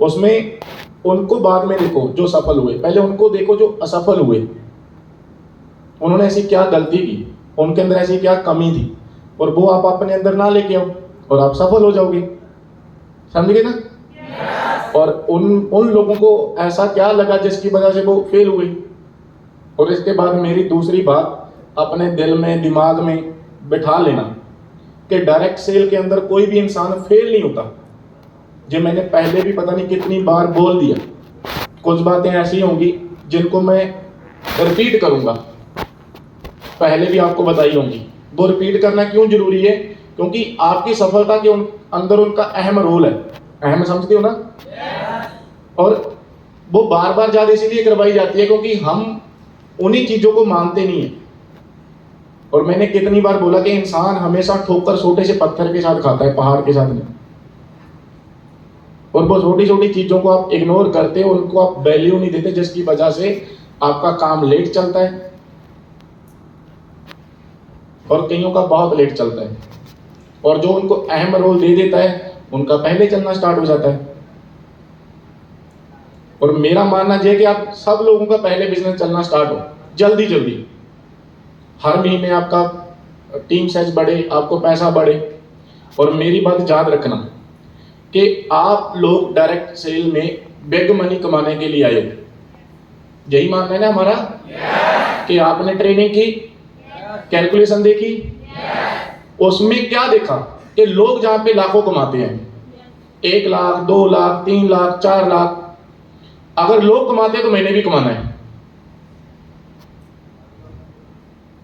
उसमें उनको बाद में देखो जो सफल हुए, पहले उनको देखो जो असफल हुए। उन्होंने ऐसी क्या गलती की, उनके अंदर ऐसी क्या कमी थी, और वो आप अपने अंदर ना लेके आओ और आप सफल हो जाओगे। समझ गए ना? और उन लोगों को ऐसा क्या लगा जिसकी वजह से वो फेल हुए। और इसके बाद मेरी दूसरी बात, अपने दिल में दिमाग में बिठा लेना कि डायरेक्ट सेल के अंदर कोई भी इंसान फेल नहीं होता। जो मैंने पहले भी पता नहीं कितनी बार बोल दिया, कुछ बातें ऐसी होंगी जिनको मैं रिपीट करूंगा, पहले भी आपको बताई होंगी। वो रिपीट करना क्यों जरूरी है? क्योंकि आपकी सफलता के अंदर उनका अहम रोल है। अहम समझते हो ना? और वो बार बार याद इसीलिए करवाई जाती है क्योंकि हम उन्हीं चीजों को मानते नहीं है। और मैंने कितनी बार बोला कि इंसान हमेशा ठोकर छोटे से पत्थर के साथ खाता है, पहाड़ के साथ नहीं। और वो छोटी छोटी चीजों को आप इग्नोर करते हो, उनको आप वैल्यू नहीं देते, जिसकी वजह से आपका काम लेट चलता है और कईयों का बहुत लेट चलता है। और जो उनको अहम रोल दे देता है उनका पहले चलना स्टार्ट हो जाता है। और मेरा मानना यह कि आप सब लोगों का पहले बिजनेस चलना स्टार्ट हो, जल्दी जल्दी। हर महीने आपका टीम साइज बढ़े, आपको पैसा बढ़े। और मेरी बात याद रखना कि आप लोग डायरेक्ट सेल में बिग मनी कमाने के लिए आए हो। यही मानना है ना हमारा? कि आपने ट्रेनिंग की, कैलकुलेशन देखी, उसमें क्या देखा कि लोग जहां पे लाखों कमाते हैं, 1 लाख 2 लाख 3 लाख 4 लाख, अगर लोग कमाते हैं तो मैंने भी कमाना है।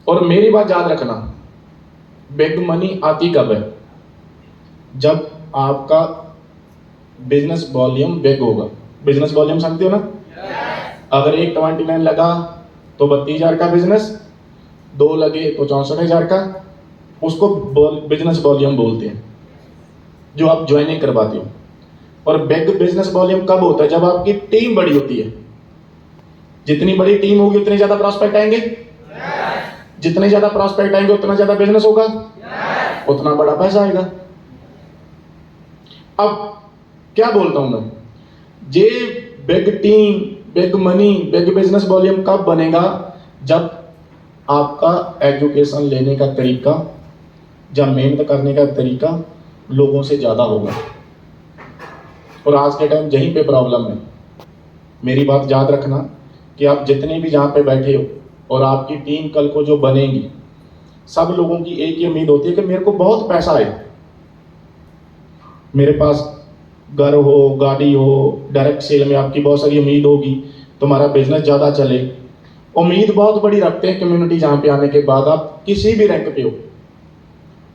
और मेरी बात याद रखना, बिग मनी आती कब है? जब आपका बिजनेस वॉल्यूम बिग होगा। बिजनेस वॉल्यूम समझते हो ना? अगर 129 लगा तो 32,000 का बिजनेस, 2 लगे तो 64,000 का, उसको बिजनेस वॉल्यूम बोलते हैं, जो आप ज्वाइनिंग करवाते हो। और बिग बिजनेस वॉल्यूम कब होता है? जब आपकी टीम बड़ी होती है। जितनी बड़ी टीम होगी उतने ज्यादा प्रॉस्पेक्ट आएंगे, जितने ज्यादा प्रॉस्पेक्ट आएंगे उतना ज्यादा बिजनेस होगा, उतना बड़ा पैसा आएगा। अब क्या बोलता हूं मैं, ये big team, big money, big business volume कब बनेगा? जब आपका एजुकेशन लेने का तरीका, जब मेहनत करने का तरीका लोगों से ज्यादा होगा। और आज के टाइम यहीं पे प्रॉब्लम है। मेरी बात याद रखना कि आप जितने भी जहां पे बैठे हो और आपकी टीम कल को जो बनेगी, सब लोगों की एक ही उम्मीद होती है कि मेरे को बहुत पैसा आए, मेरे पास घर हो, गाड़ी हो। डायरेक्ट सेल में आपकी बहुत सारी उम्मीद होगी, तुम्हारा बिजनेस ज़्यादा चले। उम्मीद बहुत बड़ी रखते हैं कम्युनिटी जहाँ पे आने के बाद आप किसी भी रैंक पे हो,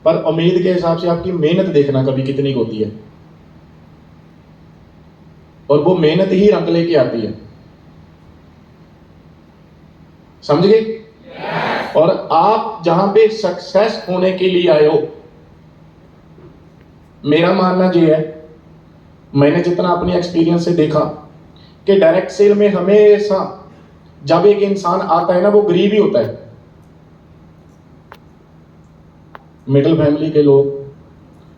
पर उम्मीद के हिसाब से आपकी मेहनत देखना कभी कितनी होती है। और वो मेहनत ही रंग लेके आती है। समझ गए? और आप जहां पे सक्सेस होने के लिए आए हो, मेरा मानना यह है, मैंने जितना अपनी एक्सपीरियंस से देखा कि डायरेक्ट सेल में हमेशा जब एक इंसान आता है ना, वो गरीब ही होता है। मिडिल फैमिली के लोग,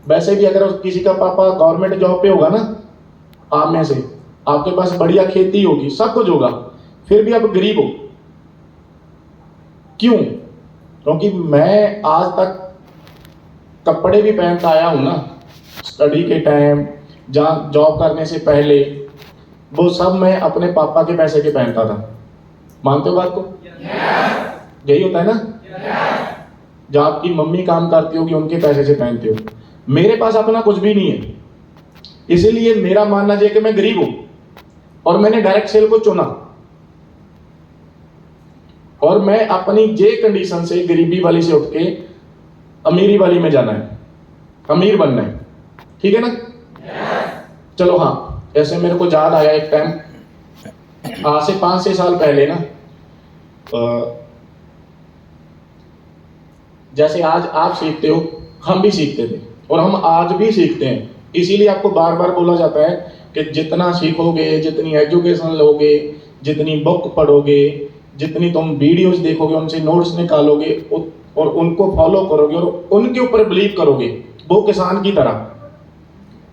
वैसे भी अगर किसी का पापा गवर्नमेंट जॉब पे होगा ना, आप में से आपके पास बढ़िया खेती होगी, सब कुछ होगा, फिर भी आप गरीब हो। क्यों? क्योंकि मैं आज तक कपड़े भी पहनता आया हूं ना, स्टडी के टाइम, जहाँ जॉब करने से पहले, वो सब मैं अपने पापा के पैसे के पहनता था। मानते हो बात को? यही होता है ना? जहाँ आपकी मम्मी काम करती होगी उनके पैसे से पहनते हो। मेरे पास अपना कुछ भी नहीं है, इसीलिए मेरा मानना यह कि मैं गरीब हूं और मैंने डायरेक्ट सेल को चुना। और मैं अपनी ये कंडीशन से, गरीबी वाली से उठ के अमीरी वाली में जाना है, अमीर बनना है। ठीक है ना? चलो हाँ, ऐसे मेरे को याद आया एक टाइम, आज से 5-6 साल पहले ना, जैसे आज आप सीखते हो, हम भी सीखते थे और हम आज भी सीखते हैं। इसीलिए आपको बार बार बोला जाता है कि जितना सीखोगे, जितनी एजुकेशन लोगे, जितनी बुक पढ़ोगे, जितनी तुम वीडियोस देखोगे, उनसे नोट्स निकालोगे और उनको फॉलो करोगे और उनके ऊपर बिलीव करोगे, वो किसान की तरह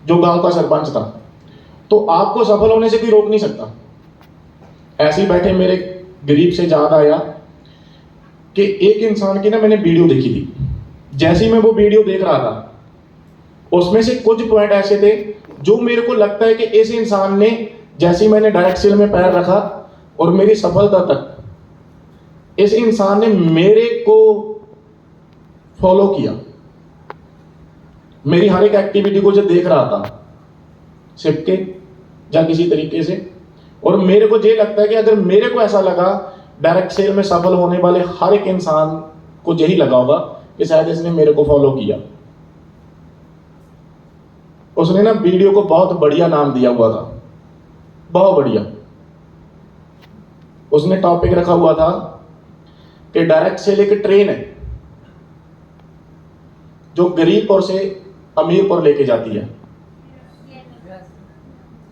जो गांव का सरपंच था, तो आपको सफल होने से कोई रोक नहीं सकता। ऐसे ही बैठे मेरे गरीब से याद आया कि एक इंसान की ना मैंने वीडियो देखी थी। जैसे ही मैं वो वीडियो देख रहा था, उसमें से कुछ पॉइंट ऐसे थे जो मेरे को लगता है कि इस इंसान ने, जैसे ही मैंने डायरेक्ट सेल में पैर रखा और मेरी सफलता तक, इस इंसान ने मेरे को फॉलो किया। मेरी हर एक एक्टिविटी को जो देख रहा था सिप के या किसी तरीके से, और मेरे को ये लगता है कि अगर मेरे को ऐसा लगा, डायरेक्ट सेल में सफल होने वाले हर एक इंसान को यही लगा होगा कि शायद इसने मेरे को फॉलो किया। उसने ना वीडियो को बहुत बढ़िया नाम दिया हुआ था, बहुत बढ़िया। उसने टॉपिक रखा हुआ था कि डायरेक्ट सेल एक ट्रेन है जो गरीबपुर से अमीरपुर लेके जाती है,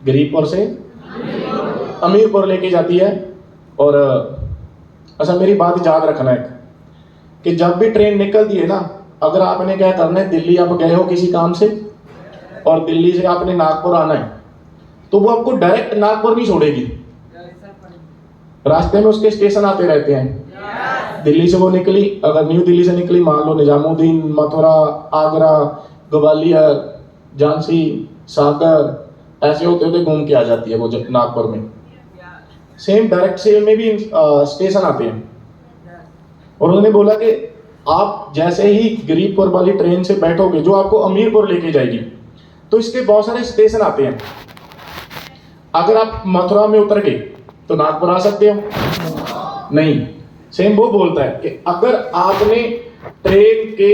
गरीबपुर से अमीरपुर लेके जाती है। और अच्छा, मेरी बात याद रखना है कि जब भी ट्रेन निकलती है ना, अगर आपने क्या करना है, दिल्ली आप गए हो किसी काम से और दिल्ली से आपने नागपुर आना है, तो वो आपको डायरेक्ट नागपुर नहीं छोड़ेगी। रास्ते में उसके स्टेशन आते रहते हैं। दिल्ली से वो निकली, अगर न्यू दिल्ली से निकली, मान लो निजामुद्दीन, मथुरा, आगरा, ग्वालियर, झांसी, सागर, ऐसे होते होते घूम के आ जाती है वो नागपुर में। सेम डायरेक्ट सेल में भी स्टेशन आते हैं। और उन्होंने बोला कि आप जैसे ही गरीबपुर वाली ट्रेन से बैठोगे जो आपको अमीरपुर लेके जाएगी, तो इसके बहुत सारे स्टेशन आते हैं। अगर आप मथुरा में उतर गए तो नागपुर आ सकते हो, नहीं। सेम वो बोलता है कि अगर आपने ट्रेन के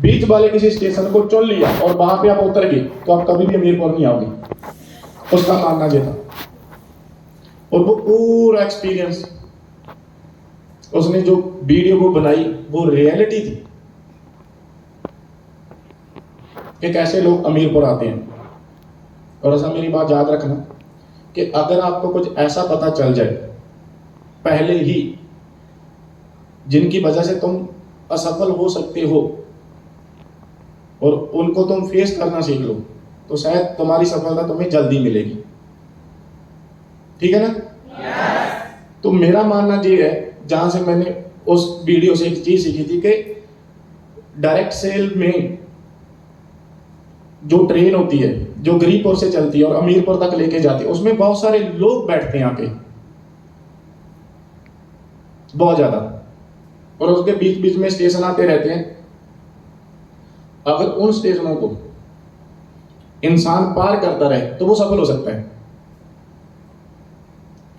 बीच वाले किसी स्टेशन को चुन लिया और वहां पे आप उतर गए तो आप कभी भी अमीरपुर नहीं आओगे। उसका मानना ये था। और वो पूरा एक्सपीरियंस, उसने जो वीडियो को बनाई वो रियलिटी थी कि कैसे लोग अमीरपुर आते हैं। और ऐसा मेरी बात याद रखना कि अगर आपको कुछ ऐसा पता चल जाए पहले ही जिनकी वजह से तुम असफल हो सकते हो और उनको तुम फेस करना सीख लो, तो शायद तुम्हारी सफलता तुम्हें जल्दी मिलेगी। ठीक है ना? तो मेरा मानना ये है, जहां से मैंने उस वीडियो से एक चीज सीखी थी कि डायरेक्ट सेल में जो ट्रेन होती है जो गरीबपुर से चलती है और अमीरपुर तक लेके जाती है, उसमें बहुत सारे लोग बैठते हैं आके, बहुत ज्यादा, और उसके बीच बीच में स्टेशन आते रहते हैं। अगर उन स्टेशनों को इंसान पार करता रहे तो वो सफल हो सकता है।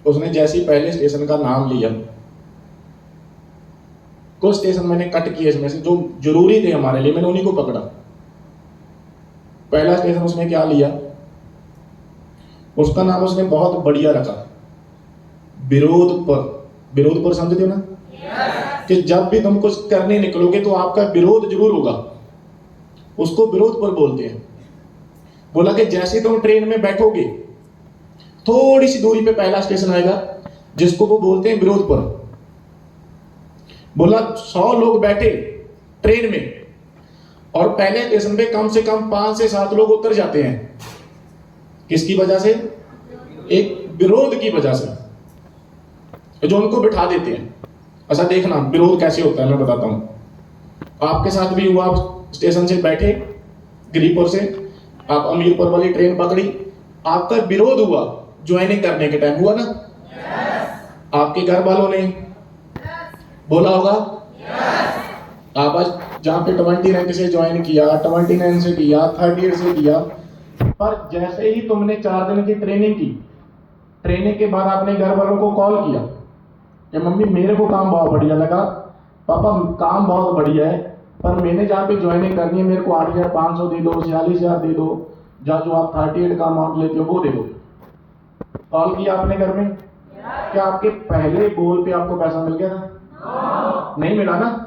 उसने जैसे ही पहले स्टेशन का नाम लिया, कुछ स्टेशन मैंने कट किए इसमें से जो जरूरी थे हमारे लिए, मैंने उन्हीं को पकड़ा। पहला स्टेशन उसने क्या लिया, उसका नाम उसने बहुत बढ़िया रखा, विरोधपुर। विरोधपुर समझते हो ना? कि जब भी तुम कुछ करने निकलोगे तो आपका विरोध जरूर होगा, उसको विरोधपुर बोलते हैं। बोला कि जैसे तुम ट्रेन में बैठोगे थोड़ी सी दूरी पे पहला स्टेशन आएगा जिसको वो बोलते हैं विरोधपुर। बोला 100 लोग बैठे ट्रेन में और पहले स्टेशन पे कम से कम 5 से 7 लोग उतर जाते हैं। किसकी वजह से? एक विरोध की वजह से, जो उनको बिठा देते हैं। अच्छा देखना विरोध कैसे होता है, मैं बताता हूं। आपके साथ भी हुआ, आप स्टेशन से बैठे गरीबपुर से, आप अमीरपुर वाली ट्रेन पकड़ी, आपका विरोध हुआ ज्वाइनिंग करने के टाइम, हुआ ना? आपके घर वालों ने बोला होगा आप आज जहां पे 20 रैंक से ज्वाइन किया, 29 से किया, 38 से किया, पर जैसे ही तुमने 4 दिन की ट्रेनिंग की, ट्रेनिंग के बाद आपने घर वालों को कॉल किया कि मम्मी मेरे को काम बहुत बढ़िया लगा, पापा काम बहुत बढ़िया है, पर मैंने जहाँ पे ज्वाइनिंग करनी है मेरे को 8,500 दे दो, 46,000 दे दो, जहाँ जो आप 38 का अमाउंट लेते हो वो दे दो। कॉल किया आपने घर में, क्या आपके पहले गोल पे आपको पैसा मिल गया था? नहीं मिला ना?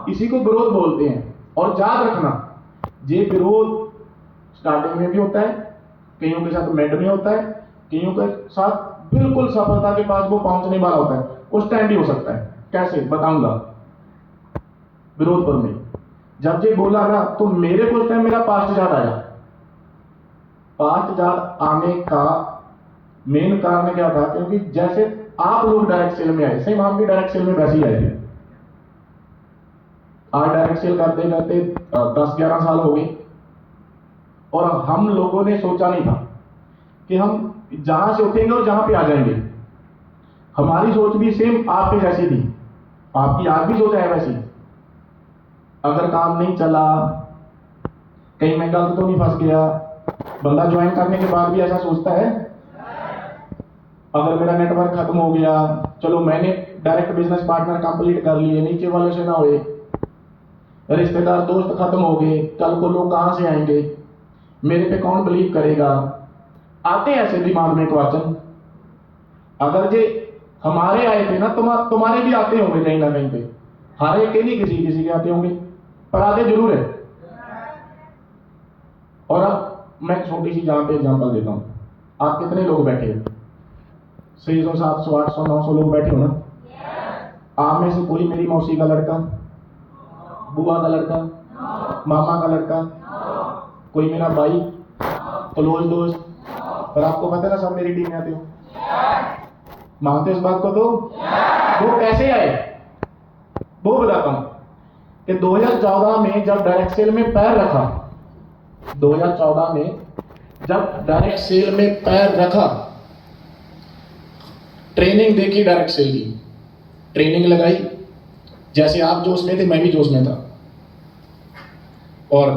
इसी को विरोध बोलते हैं। और याद रखना, ये विरोध स्टार्टिंग में भी होता है, कईयों के साथ मिड में होता है, कईयों के साथ बिल्कुल सफलता के पास वो पहुंचने वाला होता है, उस टाइम भी हो सकता है। कैसे बताऊंगा। विरोधपुर में जब ये बोला ना तो मेरे को उस टाइम मेरा पास्ट याद आया फास्ट चार्ज आने का मेन कारण क्या था? क्योंकि जैसे आप लोग डायरेक्ट सेल में आए, सेम आप भी डायरेक्ट सेल में वैसे ही आए थे। आज डायरेक्ट सेल करते करते 10-11 साल हो गए, और हम लोगों ने सोचा नहीं था कि हम जहां से उठेंगे और जहां पे आ जाएंगे। हमारी सोच भी सेम आपके जैसी थी, आपकी आज भी सोच है वैसी। अगर काम नहीं चला, कहीं मैं गलत तो नहीं फंस गया, बंदा ज्वाइन करने के बाद भी ऐसा सोचता है। अगर मेरा नेटवर्क खत्म हो गया, चलो मैंने डायरेक्ट बिजनेस पार्टनर कंप्लीट कर लिए, नीचे वाले से ना हुए, रिश्तेदार दोस्त खत्म हो गए, कल को लोग कहां से आएंगे, मेरे पे कौन बिलीव करेगा? आते ऐसे दिमाग में क्वेश्चन। अगर जे हमारे आए थे ना, तुम्हारे भी आते होंगे कहीं ना कहीं पे, हर एक के नहीं, किसी किसी के आते होंगे, पर आते जरूर है। और अब मैं छोटी सी जहां पे एग्जांपल देता हूं, आप कितने लोग बैठे हो? 600, 700, 800, 900 लोग बैठे हो ना। आप में से कोई मेरी मौसी का लड़का, बुआ का लड़का, मामा का लड़का, कोई मेरा भाई, क्लोज दोस्त, पर आपको पता है ना सब मेरी टीम में आते हो। मानते हो इस बात को? तो वो कैसे आए वो बताता हूं कि 2014 में जब डायरेक्ट सेल में पैर रखा, 2014 में जब डायरेक्ट सेल में पैर रखा, ट्रेनिंग देखी, डायरेक्ट सेल की ट्रेनिंग लगाई। जैसे आप जोश में थे, मैं भी जोश में था। और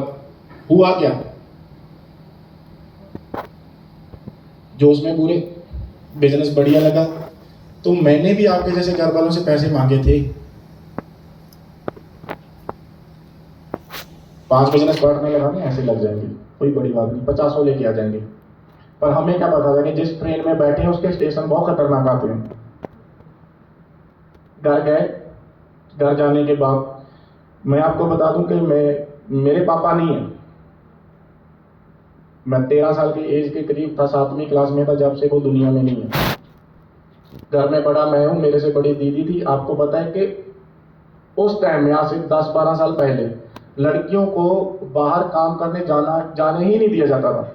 हुआ क्या? जोश में पूरे, बिजनेस बढ़िया लगा, तो मैंने भी आपके जैसे घर वालों से पैसे मांगे थे। 5 बिजनेस पार्टनर लगाने ऐसे लग जाएंगे, कोई बड़ी बात नहीं, 50 लेके आ जाएंगे। पर हमें क्या पता था कि जिस ट्रेन में बैठे हैं उसके स्टेशन बहुत खतरनाक आते हैं। घर गए, घर जाने के बाद मैं आपको बता दूं कि मेरे पापा नहीं है। मैं 13 साल की एज के करीब था, 7वीं क्लास में था जब से वो दुनिया में नहीं है। घर में बड़ा मैं हूं, मेरे से बड़ी दीदी थी। आपको पता है कि उस टाइम में, आज से 10-12 साल पहले, लड़कियों को बाहर काम करने जाने ही नहीं दिया जाता था।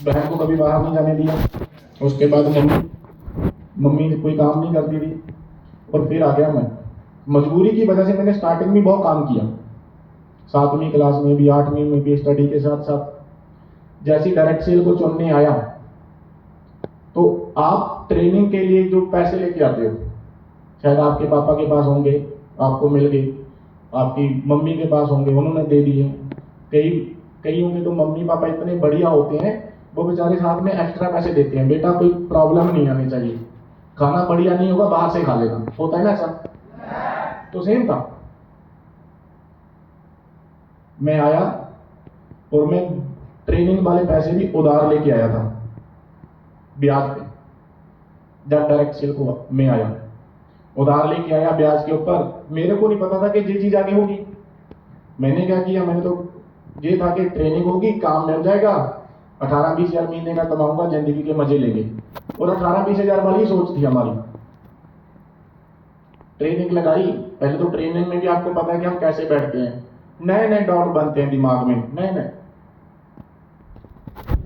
बहन को कभी बाहर नहीं जाने दिया। उसके बाद मम्मी कोई काम नहीं करती थी, और फिर आ गया मैं। मजबूरी की वजह से मैंने स्टार्टिंग में बहुत काम किया, 7वीं क्लास में भी, 8वीं में भी, स्टडी के साथ साथ। जैसी डायरेक्ट सेल को चुनने आया, तो आप ट्रेनिंग के लिए जो पैसे लेके आते हो, शायद आपके पापा के पास होंगे, आपको मिल गए, आपकी मम्मी के पास होंगे, उन्होंने दे दिए। कई होंगे तो मम्मी पापा इतने बढ़िया होते हैं, वो बेचारे साथ में एक्स्ट्रा पैसे देते हैं, बेटा कोई प्रॉब्लम नहीं आनी चाहिए, खाना बढ़िया नहीं होगा बाहर से खा लेना, होता है ना ऐसा? तो सेम था। मैं आया और मैं ट्रेनिंग वाले पैसे भी उधार लेके आया था, ब्याज पे। जब डायरेक्ट सेल को मैं आया, उधार लेके आया ब्याज के ऊपर। मेरे को नहीं पता था कि ये चीज आगे होगी। मैंने क्या किया, मैंने तो ये था कि ट्रेनिंग होगी, काम मिल जाएगा, 18-20 हजार महीने का कमाऊंगा, जिंदगी के मजे लेंगे। और 18-20 हजार वाली सोच थी हमारी। ट्रेनिंग लगाई। पहले तो ट्रेनिंग में भी आपको पता है कि हम कैसे बैठते हैं, नए नए डाउट बनते हैं दिमाग में, नए नए,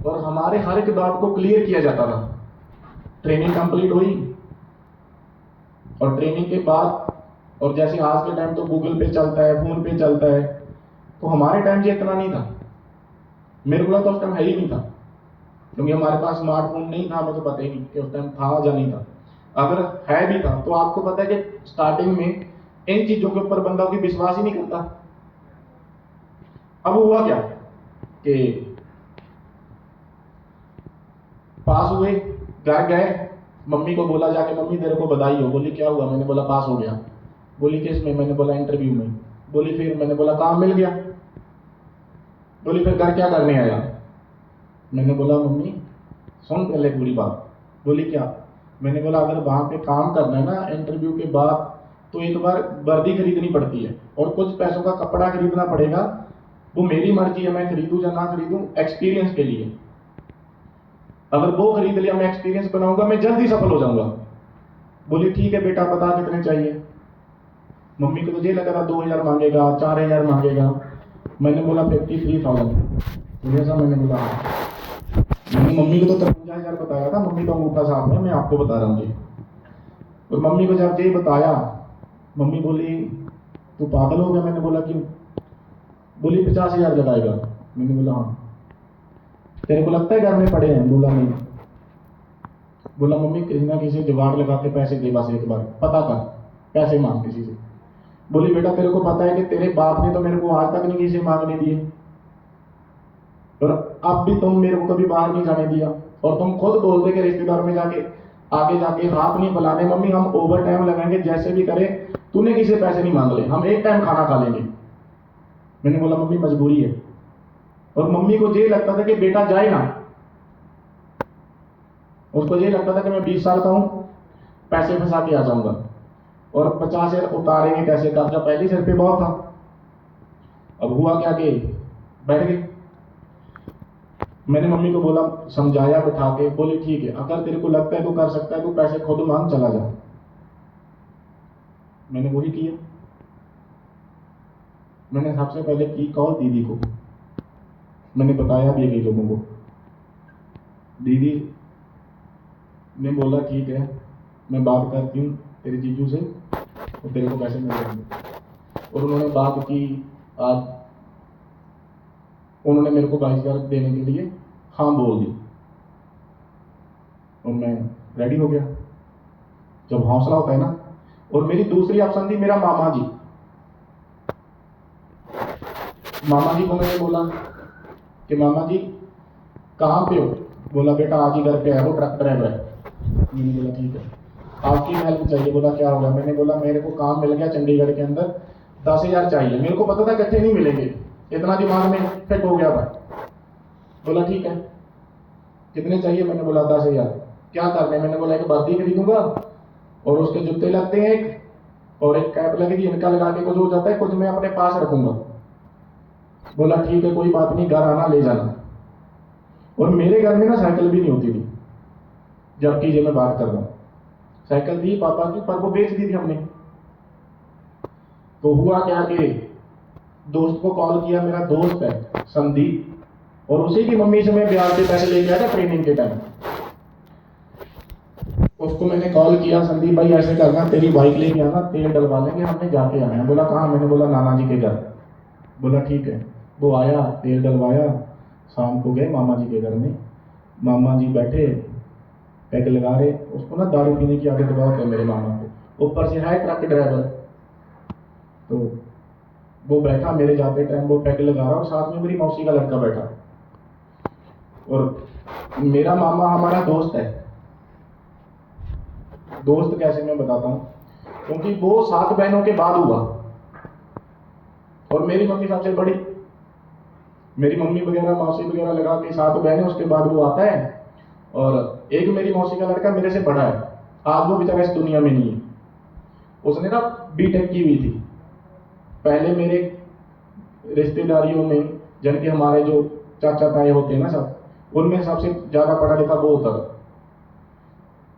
और हमारे हर एक डाउट को क्लियर किया जाता था। ट्रेनिंग कंप्लीट हुई, और ट्रेनिंग के बाद, और जैसे आज के टाइम तो गूगल पे चलता है, फोन पे चलता है, तो हमारे टाइम से इतना नहीं था। मेरे को तो उस टाइम है ही नहीं था, क्योंकि हमारे पास स्मार्टफोन नहीं था। हमें तो पता ही नहीं कि उस टाइम था या नहीं था। अगर है भी था तो आपको पता है कि स्टार्टिंग में इन चीजों के ऊपर बंदा कोई विश्वास ही नहीं करता। अब हुआ क्या कि पास हुए, घर गए, मम्मी को बोला जाके, मम्मी तेरे को बधाई हो। बोली क्या हुआ? मैंने बोला पास हो गया। बोली किस में? मैंने बोला इंटरव्यू में। बोली फिर? मैंने बोला काम मिल गया। बोली फिर घर क्या करने आया? मैंने बोला मम्मी सुन पहले पूरी बात। बोली क्या? मैंने बोला अगर वहां पे काम करना है ना इंटरव्यू के बाद, तो एक बार वर्दी खरीदनी पड़ती है और कुछ पैसों का कपड़ा खरीदना पड़ेगा। वो मेरी मर्जी है, मैं खरीदूं या ना खरीदूं, एक्सपीरियंस के लिए। अगर वो खरीद लिया, मैं एक्सपीरियंस बनाऊंगा, मैं जल्दी सफल हो जाऊंगा। बोली ठीक है बेटा, बता कितने चाहिए। मम्मी को तो ये लगा था 2000 मांगेगा, 4000 मांगेगा। मैंने बोला 53,000। बोले ऐसा? मैंने बोला हाँ। मैंने मम्मी को तो 53,000 बताया था, मम्मी तो अंगूठा साफ है, मैं आपको बता रहा हूँ जी। और मम्मी को जब ये बताया, मम्मी बोली तू पागल हो गया? मैंने बोला क्यों? बोली 50,000 लगाएगा। मैंने बोला हाँ। तेरे को लगता है घर में पड़े हैं? बोला नहीं। बोला मम्मी किसी ना किसी जुगाड़ लगा के पैसे दे, बस एक बार पता कर, पैसे मांग किसी से। बोली बेटा तेरे को पता है कि तेरे बाप ने तो मेरे को आज तक नहीं किसी से मांगने दिए, और अब भी तुम मेरे को कभी बाहर नहीं जाने दिया, और तुम खुद बोलते कि रिश्तेदार में जाके आगे जाके हाथ नहीं फैलाने, मम्मी हम ओवर टाइम लगाएंगे जैसे भी करें, तूने किसी से पैसे नहीं मांग ले, हम एक टाइम खाना खा लेंगे। मैंने बोला मम्मी मजबूरी है। और मम्मी को ये लगता था कि बेटा जाए ना, उसको ये लगता था कि मैं 20 साल का हूं, पैसे फंसा के आ जाऊंगा, और 50,000 उतारेंगे कैसे, कर्जा पहले सिर पे बहुत था। अब हुआ क्या कि बैठ गए। मैंने मम्मी को बोला, समझाया बिठा के, बोले ठीक है अगर तेरे को लगता है तू कर सकता है, तू पैसे खुद मांग, चला जा। मैंने वही किया। मैंने सबसे पहले की कॉल दीदी को, मैंने बताया भी कई लोगों को। दीदी ने बोला ठीक है मैं बात करती हूँ तेरे जीजू से, और तेरे को पैसे मिल जाएंगे। और उन्होंने बात की। आज उन्होंने मेरे को 22,000 देने के लिए हाँ बोल दी, और मैं रेडी हो गया। जब हौसला होता है ना। और मेरी दूसरी ऑप्शन थी मेरा मामा जी। मामा जी को मैंने बोला कि मामा जी कहाँ पे हो? बोला बेटा आज ही घर पे है, वो ट्रक ड्राइवर है। मैंने बोला ठीक है, आपकी हेल्प चाहिए। बोला क्या होगा? मैंने बोला मेरे को काम मिल गया चंडीगढ़ के अंदर, 10,000 चाहिए। मेरे को पता था इकट्ठे नहीं मिलेंगे, इतना दिमाग में फिट हो गया था। बोला ठीक है कितने चाहिए? मैंने बोला 10,000। क्या करने? मैंने बोला एक वर्दी खरीदूंगा, और उसके जूते लगते हैं एक, और एक कैप लगेगी, इनका लगा के कुछ हो जाता है, कुछ मैं अपने पास रखूंगा। बोला ठीक है कोई बात नहीं, घर आना ले जाना। और मेरे घर में ना साइकिल भी नहीं होती थी, जबकि ये मैं बात कर रहा हूँ। साइकिल थी पापा की, पर वो बेच दी थी हमने। तो हुआ क्या कि दोस्त को कॉल किया, मेरा दोस्त है संदीप, और उसी की मम्मी से मैं ब्याज के पैसे लेके आया था ट्रेनिंग के टाइम। उसको मैंने कॉल किया, संदीप भाई ऐसे करना, तेरी बाइक लेके आना, तेल डलवा लेंगे, हमने जाके आना है। बोला कहाँ? मैंने बोला नाना जी के घर। बोला ठीक है। वो आया, तेल डलवाया, शाम को गए मामा जी के घर में। मामा जी बैठे पैग लगा रहे। उसको ना दारू पीने की आदत बहुत है मेरे मामा को, ऊपर से है ट्रक ड्राइवर। तो वो बैठा मेरे जाते टाइम, वो पैग लगा रहा, और साथ में मेरी मौसी का लड़का बैठा। और मेरा मामा हमारा दोस्त है। दोस्त कैसे मैं बताता हूँ, क्योंकि वो 7 बहनों के बाद हुआ, और मेरी मम्मी सबसे बड़ी। मेरी मम्मी वगैरह मौसी वगैरह लगा के 7 बहनें, उसके बाद वो आता है। और एक मेरी मौसी का लड़का मेरे से बड़ा है, आज वो बेचारा इस दुनिया में नहीं है। उसने ना बीटेक की हुई थी। पहले मेरे रिश्तेदारियों में, जिनके हमारे जो चाचा ताए होते हैं ना सब, उनमें सबसे ज्यादा पढ़ा लिखा वो होता था।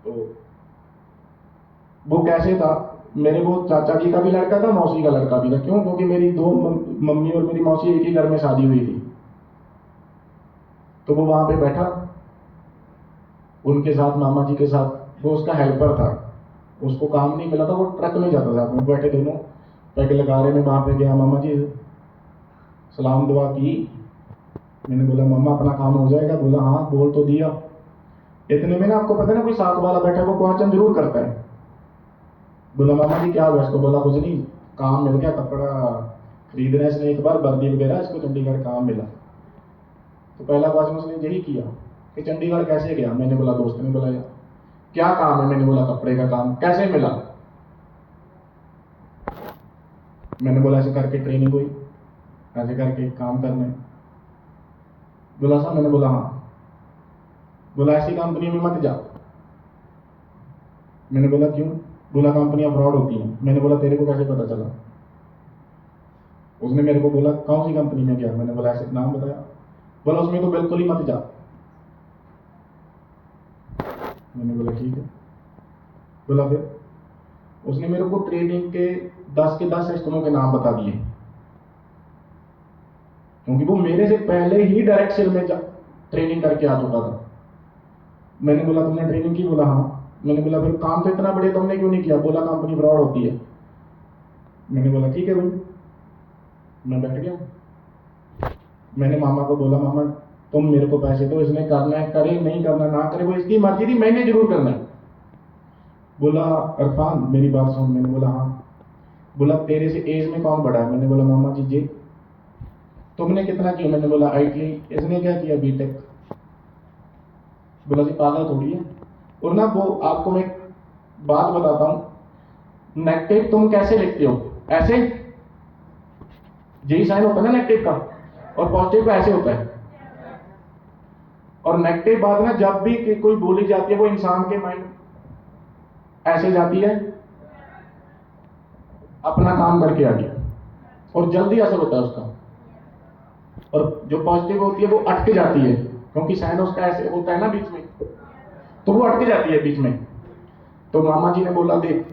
तो वो कैसे था, मेरे वो चाचा जी का भी लड़का था, मौसी का लड़का भी था। क्यों? क्योंकि मेरी दो मम्मी और मेरी मौसी एक ही घर में शादी हुई थी। तो वो वहां पे बैठा उनके साथ, मामा जी के साथ। वो उसका हेल्पर था, उसको काम नहीं मिला था, वो ट्रक में जाता था। वो बैठे दोनों पैग लगा रहे। मैं वहां पे गया, मामा जी सलाम दुआ की। मैंने बोला मामा अपना काम हो जाएगा? बोला हाँ। बोल तो दिया। इतने में ना, आपको पता है ना, कोई साथ वाला बैठा, वो क्वेश्चन जरूर करता है। बोला मामा जी क्या हुआ? इसको बोला कुछ नहीं, काम मिल गया, कपड़ा खरीदना है इसने, एक बार वर्दी वगैरह, इसको चंडीगढ़ काम मिला। तो पहला क्वेश्चन उसने यही किया कि चंडीगढ़ कैसे गया? मैंने बोला दोस्त ने बुलाया। क्या काम है? मैंने बोला कपड़े का काम। कैसे मिला? मैंने बोला ऐसे करके ट्रेनिंग हुई, ऐसे करके काम करना है। बोला सा? मैंने बोला हाँ। बोला ऐसी कंपनी में मत जा। मैंने बोला क्यों? बोला कंपनियां फ्रॉड होती हैं। मैंने बोला तेरे को कैसे पता चला? उसने मेरे को बोला कौन सी कंपनी में गया? मैंने बोला ऐसे नाम बताया। बोला उसमें तो बिल्कुल ही मत जा। मैंने बोला ठीक है। बोला फिर? उसने मेरे को ट्रेनिंग के 10 के 10 सिस्टमों के नाम बता दिए। क्योंकि वो मेरे से पहले ही डायरेक्ट सेल में ट्रेनिंग करके आ चुका था। मैंने बोला तुमने ट्रेनिंग की? बोला हाँ। मैंने बोला फिर काम तो इतना बढ़िया तुमने क्यों नहीं किया? बोला कंपनी फ्रॉड होती है। मैंने बोला ठीक है भाई, मैं बैठ गया। मैंने मामा को बोला मामा तुम मेरे को पैसे दो, इसने करना है करे, नहीं करना ना करे, वो इसकी मर्जी थी, मैंने जरूर करना है। बोला इरफान मेरी बात सुन। मैंने बोला हाँ। बोला तेरे से एज में कौन बड़ा है? मैंने बोला मामा जी जी। तुमने कितना किया? मैंने बोला आईटी। इसने क्या किया? बीटेक। बोला जी पागल थोड़ी है। और ना वो आपको मैं बात बताता हूं, नेगेटिव तुम कैसे लिखते हो? ऐसे यही साइन होता है ना नेगेटिव का, और पॉजिटिव का ऐसे होता है। और नेगेटिव बात ना जब भी कोई बोली जाती है वो इंसान के माइंड ऐसे जाती है, अपना काम करके आ गया, और जल्दी असर होता है उसका। और जो पॉजिटिव होती है वो अटक जाती है, क्योंकि साइन उसका ऐसे होता है ना बीच में, तो वो अटक जाती है बीच में। तो मामा जी ने बोला देख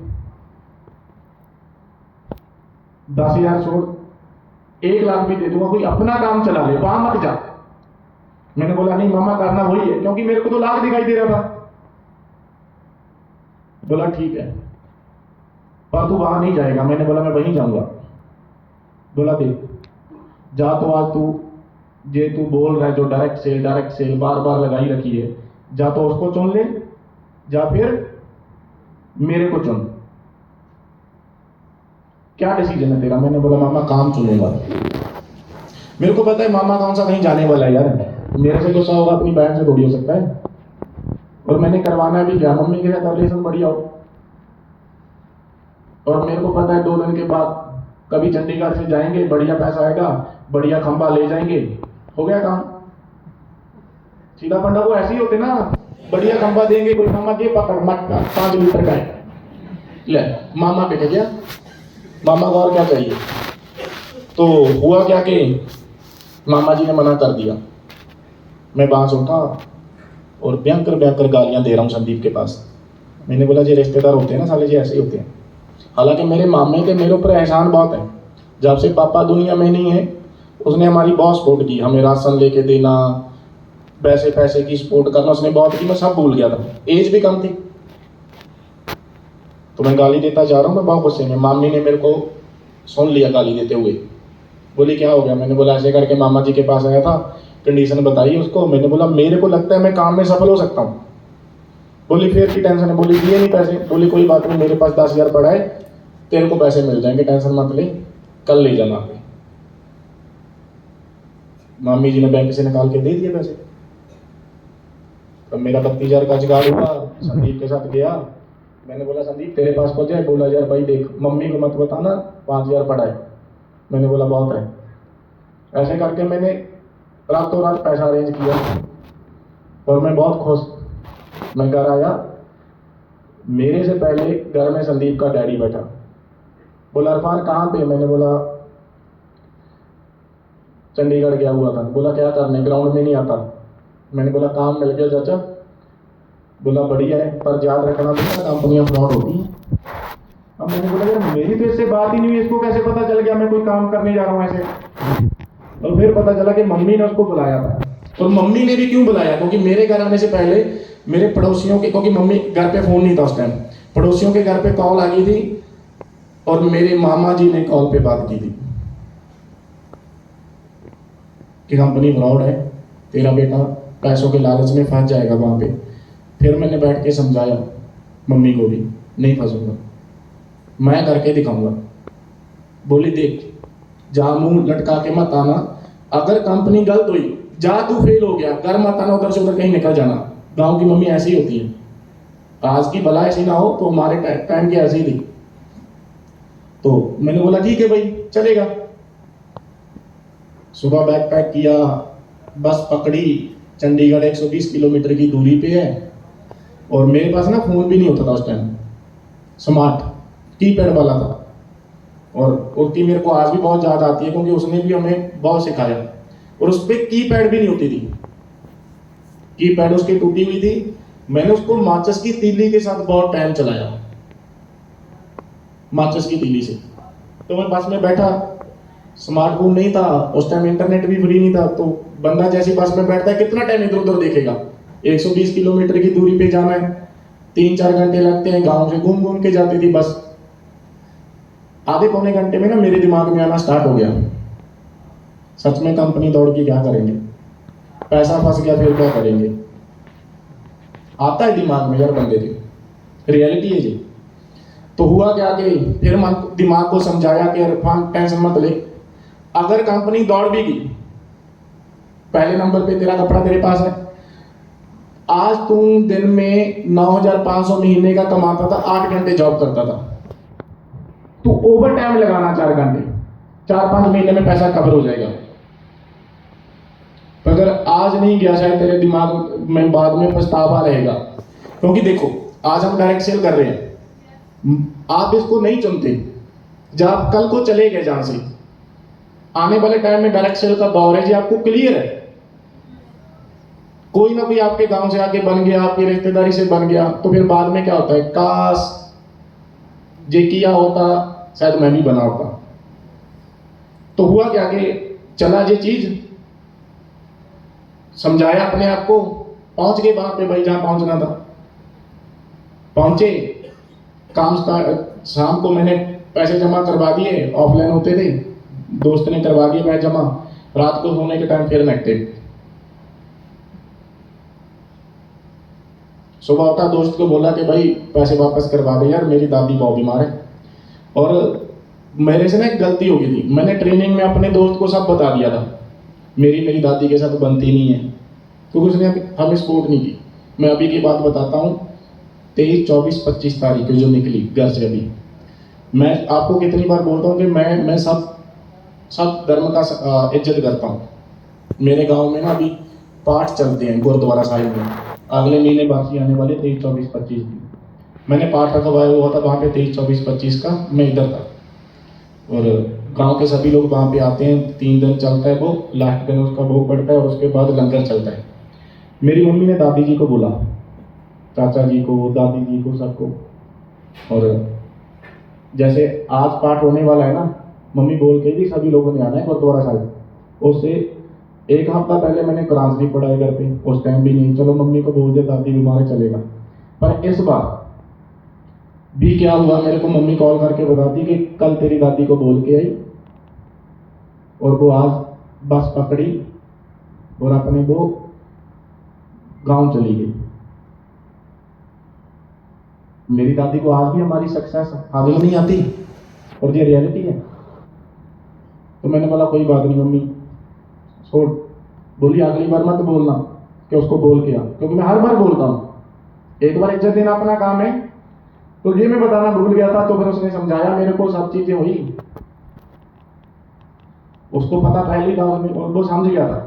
10,000 छोड़, 1,00,000 भी दे दूंगा, कोई अपना काम चला ले, वहां मत जा। मैंने बोला नहीं मामा करना वही है, क्योंकि मेरे को तो लाख दिखाई दे रहा था। बोला ठीक है पर तू वहां नहीं जाएगा। मैंने बोला मैं वहीं जाऊंगा। बोला देख जा तो आज तू जे तू बोल रहा है जो डायरेक्ट सेल बार बार लगाई रखी है, जा तो उसको चुन ले, जा फिर मेरे को चुन। क्या डिसीजन है तेरा? मैंने बोला मामा काम चुनूंगा। मेरे को पता है मामा कौन सा कहीं जाने वाला है यार, मेरे से गुस्सा होगा अपनी बहन से थोड़ी हो सकता है। और मैंने करवाना भी क्या, मम्मी के साथ रिलेशन बढ़िया हो। और मेरे को पता है 2 दिन के बाद कभी चंडीगढ़ से जाएंगे, बढ़िया पैसा आएगा, बढ़िया खंबा ले जाएंगे, हो गया काम। सीधा पंडा वो ऐसे ही होते ना, बढ़िया खंबा देंगे, कोई मामा के पकड़ मटका 5 लीटर का है, ले मामा पे गया, मामा को और क्या चाहिए। तो हुआ क्या कि मामा जी ने मना कर दिया। मैं बांस उठा और भयंकर गालियां दे रहा हूँ संदीप के पास। मैंने बोला जो रिश्तेदार होते हैं ना साले जी ऐसे ही होते हैं। हालांकि मेरे मामे के मेरे ऊपर एहसान बहुत है, जब से पापा दुनिया में नहीं है उसने हमारी बहुत सपोर्ट की, हमें राशन लेके देना, पैसे की सपोर्ट करना उसने बहुत की। मैं सब भूल गया था, एज भी कम थी। तो मैं गाली देता जा रहा हूँ, मैं बहुत गुस्से में। मामी ने मेरे को सुन लिया गाली देते हुए, बोली क्या हो गया? मैंने बोला ऐसे करके मामा जी के पास आया था, कंडीशन बताई उसको। मैंने बोला मेरे को लगता है मैं काम में सफल हो सकता हूँ। बोली फिर की टेंशन है? बोली दिए नहीं पैसे। बोली कोई बात नहीं, मेरे पास 10,000 पड़ा है, तेरे को पैसे मिल जाएंगे, टेंशन मत ले, कल ले जाना। मामी जी ने बैंक से निकाल के दे दिए पैसे। तो मेरा 32,000 का जुगाड़ हुआ, संदीप के साथ गया। मैंने बोला संदीप तेरे पास पहुंचा है? बोला यार भाई देख मम्मी को मत बताना 5,000 पड़ा है। मैंने बोला बहुत है। ऐसे करके मैंने रातों रात पैसा अरेंज किया और मैं बहुत खुश। मैं घर आया, मेरे से पहले घर में संदीप का डैडी बैठा। बोला इरफान कहाँ पे? मैंने बोला चंडीगढ़ गया हुआ था। बोला क्या करने? ग्राउंड में नहीं आता। मैंने बोला काम मिल गया चाचा। बोला बढ़िया है, पर याद रखना बेटा कंपनियां फ्रॉड होती हैं। अब मैंने बोला यार मेरी तो इससे बात ही नहीं हुई, इसको कैसे पता चल गया मैं कोई काम करने जा रहा हूँ ऐसे? और फिर पता चला कि मम्मी ने उसको बुलाया था। और मम्मी ने भी क्यों बुलाया? क्योंकि मेरे घर आने से पहले मेरे पड़ोसियों के, क्योंकि मम्मी घर पे फोन नहीं था उस टाइम, पड़ोसियों के घर पे कॉल आ गई थी और मेरे मामा जी ने कॉल पे बात की थी कि कंपनी फ्रॉड है, तेरा बेटा पैसों के लालच में फंस जाएगा वहां पे। फिर मैंने बैठ के समझाया मम्मी को भी, नहीं फंसूंगा, मैं करके दिखाऊंगा। बोली देख जा मुंह लटका के मत आना, अगर कंपनी गलत हुई जा तू फेल हो गया, घर मत आना, उधर से उधर कहीं निकल जाना। गांव की मम्मी ऐसी होती है, आज की भला ऐसी ना हो तो हमारे टाइम की ऐसी थी। तो मैंने बोला ठीक है भाई चलेगा। सुबह बैग पैक किया, बस पकड़ी, चंडीगढ़ 120 किलोमीटर की दूरी पे है। और मेरे पास ना फोन भी नहीं होता था उस टाइम, स्मार्ट कीपैड वाला था। और उसकी मेरे को आज भी बहुत याद आती है क्योंकि उसने भी हमें बहुत सिखाया। और उस पर कीपैड भी नहीं होती थी, कीपैड उसकी टूटी हुई थी। मैंने उसको माचिस की तीली के साथ बहुत टाइम चलाया, माचिस की तीली से। तो मैं बस में बैठा, स्मार्टफोन नहीं था उस टाइम, इंटरनेट भी फ्री नहीं था, तो बंदा जैसे बस में बैठता है कितना टाइम इधर उधर देखेगा। 120 किलोमीटर की दूरी पे जाना है, 3-4 घंटे लगते हैं, गांव से घूम घूम के जाती थी बस। आधे पौने घंटे में ना मेरे दिमाग में आना स्टार्ट हो गया, सच में कंपनी दौड़ के क्या करेंगे, पैसा फंस गया फिर क्या करेंगे। आता है दिमाग में यार बंदे के, रियलिटी है जी। तो हुआ क्या कि फिर मन दिमाग को समझाया कि इरफान टेंशन मत ले, अगर कंपनी दौड़ भी गई, पहले नंबर पे तेरा कपड़ा तेरे पास है। आज तुम दिन में 9,500 महीने का कमाता था, 8 घंटे जॉब करता था, तू ओवर टाइम लगाना 4 घंटे, 4-5 महीने में पैसा कवर हो जाएगा। पर अगर आज नहीं गया शायद तेरे दिमाग में बाद में पछतावा रहेगा। क्योंकि देखो आज हम डायरेक्ट सेल कर रहे हैं, आप इसको नहीं चुनते, जब आप कल को चले गए जहां से, आने वाले टाइम में डायरेक्ट सेल का दौर है जी, आपको क्लियर है। कोई ना कोई आपके गांव से आके बन गया, आपकी रिश्तेदारी से बन गया, तो फिर बाद में क्या होता है, काश जे किया होता, शायद मैं भी बना होता। तो हुआ क्या कि चला ये चीज, समझाया अपने आप को, पहुंच गए वहां पे भाई जहां पहुंचना था, पहुंचे, काम स्टार्ट। शाम को मैंने पैसे जमा करवा दिए, ऑफलाइन होते थे, दोस्त ने करवा दिए पैसे जमा। रात को सोने के टाइम फिर नेक्टेड, सुबह उठा, दोस्त को बोला कि भाई पैसे वापस करवा दे यार, मेरी दादी बहुत बीमार है। और मेरे से ना एक गलती हो गई थी, मैंने ट्रेनिंग में अपने दोस्त को सब बता दिया था, मेरी दादी के साथ बनती नहीं है, क्योंकि उसने हमें सपोर्ट नहीं की। मैं अभी की बात बताता हूँ, 23, 24, 25 तारीख जो निकली घर से, अभी मैं आपको कितनी बार बोलता हूँ कि मैं सब धर्म का इज्जत करता हूँ। मेरे गांव में ना अभी पाठ चलते हैं गुरुद्वारा साहिब में, अगले महीने बाकी आने वाले 23, 24, 25 दिन मैंने पाठ रखवाया हुआ था वहाँ पे, 23, 24, 25 का मैं इधर था। और गांव के सभी लोग वहाँ पे आते हैं, 3 दिन चलता है वो, लास्ट दिन उसका भोग पड़ता है और उसके बाद लंगर चलता है। मेरी मम्मी ने दादी जी को बोला, चाचा जी को, दादी जी को, सबको। और जैसे आज पाठ होने वाला है ना, मम्मी बोल के भी सभी लोगों ने आना है गुरुद्वारा साहिब। उससे 1 हफ्ता पहले मैंने कुरान शरीफ पढ़ा है घर पे, उस टाइम भी नहीं, चलो मम्मी को बोल दे दादी बीमार है चलेगा। पर इस बार भी क्या हुआ, मेरे को मम्मी कॉल करके बताती कि कल तेरी दादी को बोल के आई और वो आज बस पकड़ी और अपने वो गांव चली गई। मेरी दादी को आज भी हमारी सक्सेस हाजिर नहीं आती, और ये रियलिटी है। तो मैंने बोला कोई बात नहीं मम्मी, छोड़। बोली अगली बार मत बोलना कि उसको बोल के आ, क्योंकि मैं हर बार बोलता हूँ, एक बार इज्जत देना अपना काम है। तो ये मैं बताना भूल गया था, तो फिर उसने समझाया मेरे को, सब चीजें हुई, उसको पता पहले था, वो समझ गया था।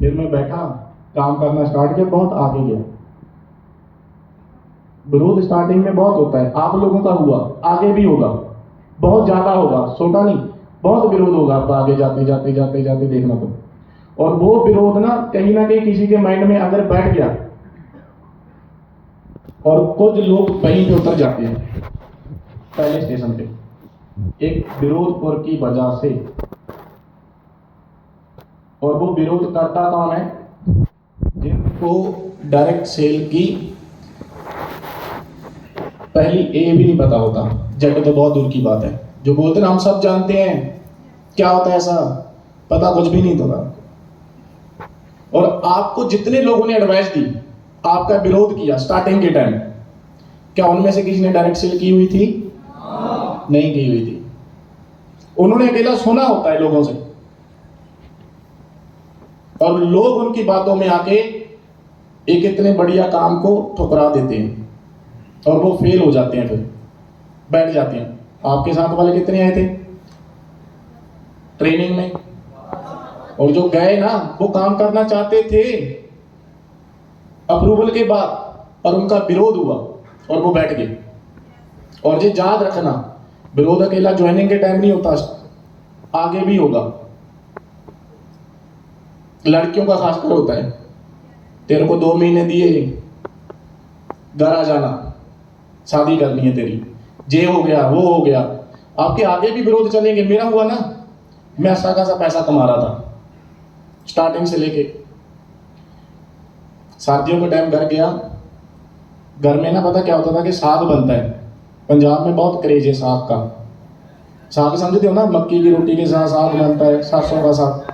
फिर मैं बैठा, काम करना स्टार्ट किया, बहुत आगे गया। विरोध स्टार्टिंग में बहुत होता है, आप लोगों का हुआ, आगे भी होगा, बहुत ज्यादा होगा, छोटा नहीं, बहुत विरोध होगा आपका आगे जाते जाते जाते जाते, देखना तो। और वो विरोध ना कहीं किसी के माइंड में अगर बैठ गया, और कुछ लोग वहीं पे उतर जाते हैं पहले स्टेशन पे, एक विरोध की वजह से। और वो विरोध करता कौन है, जिनको डायरेक्ट सेल की पहली ए भी नहीं पता होता, जेड तो बहुत दूर की बात है। जो बोलते हैं हम सब जानते हैं क्या होता है, ऐसा पता कुछ भी नहीं होता। और आपको जितने लोगों ने एडवाइस दी, आपका विरोध किया स्टार्टिंग के टाइम, क्या उनमें से किसी ने डायरेक्ट सेल की हुई थी? नहीं की हुई थी। उन्होंने अकेला सुना होता है लोगों से, और लोग उनकी बातों में आके एक इतने बढ़िया काम को ठुकरा देते हैं और वो फेल हो जाते हैं, फिर बैठ जाते हैं। आपके साथ वाले कितने आए थे ट्रेनिंग में, और जो गए ना वो काम करना चाहते थे अप्रूवल के बाद, और उनका विरोध हुआ और वो बैठ गए। और ये याद रखना, विरोध अकेला ज्वाइनिंग के टाइम नहीं होता, आगे भी होगा। लड़कियों का खासकर होता है, तेरे को 2 महीने दिए, घर आ जाना, शादी करनी है तेरी, जे हो गया वो हो गया, आपके आगे भी विरोध चलेंगे। मेरा हुआ ना, मैं अच्छा खासा पैसा कमा रहा था स्टार्टिंग से लेके। सर्दियों के टाइम घर गया, घर में ना पता क्या होता था कि साग बनता है। पंजाब में बहुत क्रेज है साग का। साग समझते हो ना, मक्की की रोटी के साथ साग बनता है, सरसों का साग।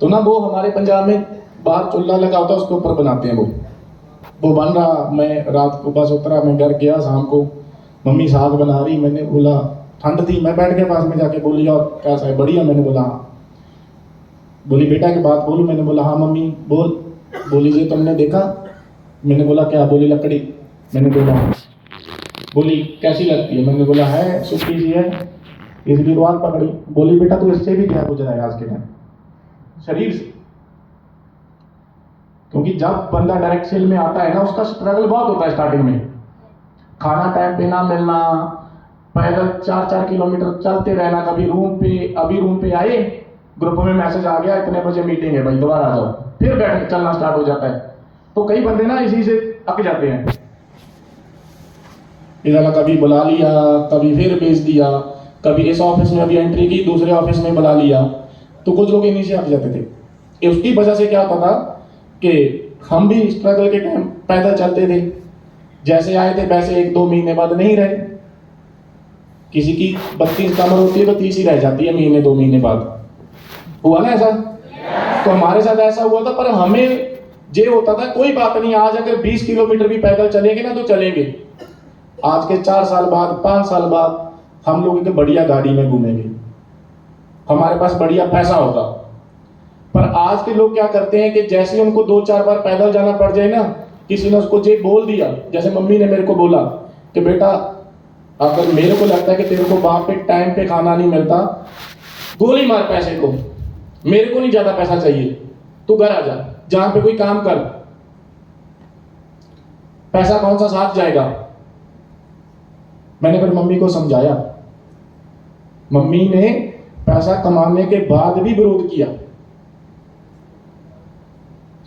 तो ना वो हमारे पंजाब में बाहर चूल्हा लगा होता है, उसके ऊपर बनाते हैं। वो बन रहा, मैं रात को बस उतरा, मैं घर गया, शाम को मम्मी साग बना रही। मैंने बोला, ठंड थी, मैं बैठ के पास में जाके बोली, और कैसा है, बढ़िया? मैंने बोला हाँ। बोली बेटा की बात बोलूं? मैंने बोला हाँ मम्मी बोल। बोली जी तुमने देखा? मैंने बोला क्या? बोली लकड़ी। मैंने बोला बोली कैसी लगती है? मैंने बोला है सूखी सी है, इस दीवार पकड़ी। बोली बेटा तू इससे भी क्या गुजरा है आज के टाइम शरीर से? क्योंकि जब बंदा डायरेक्ट सेल में आता है ना, उसका स्ट्रगल बहुत होता है स्टार्टिंग में। खाना टाइम पे ना मिलना, पैदल 4-4 किलोमीटर चलते रहना, कभी रूम पे, अभी रूम पे आए, ग्रुप में मैसेज आ गया इतने बजे मीटिंग है भाई, दोबारा आ जाओ, फिर बैठ के चलना स्टार्ट हो जाता है। तो कई बंदे ना इसी से अक जाते हैं। इधर कभी बुला लिया, कभी फिर भेज दिया, कभी इस ऑफिस में अभी एंट्री की, दूसरे ऑफिस में बुला लिया। तो कुछ लोग इन्हीं से अक जाते थे। उसकी वजह से क्या होता था कि हम भी स्ट्रगल के टाइम पैदल चलते थे, जैसे आए थे वैसे 1-2 महीने बाद नहीं रहे। किसी की 32 कमर होती है तो 30 ही रह जाती है महीने 2 महीने बाद। हुआ ना ऐसा? तो हमारे साथ ऐसा हुआ था। पर हमें ये होता था कोई बात नहीं, आज अगर 20 किलोमीटर भी पैदल चलेंगे ना तो चलेंगे। आज के 4 साल बाद, 5 साल बाद हम लोग एक बढ़िया गाड़ी में घूमेंगे, हमारे पास बढ़िया पैसा होगा। पर आज के लोग क्या करते हैं कि जैसे उनको 2-4 बार पैदल जाना पड़ जाए ना, किसी ने उसको ये बोल दिया, जैसे मम्मी ने मेरे को बोला कि बेटा अगर मेरे को लगता है कि तेरे को वहां पे टाइम पे खाना नहीं मिलता, गोली मार पैसे को, मेरे को नहीं ज्यादा पैसा चाहिए, तू घर आ जा, जहां पे कोई काम कर, पैसा कौन सा साथ जाएगा। मैंने फिर मम्मी को समझाया। मम्मी ने पैसा कमाने के बाद भी विरोध किया,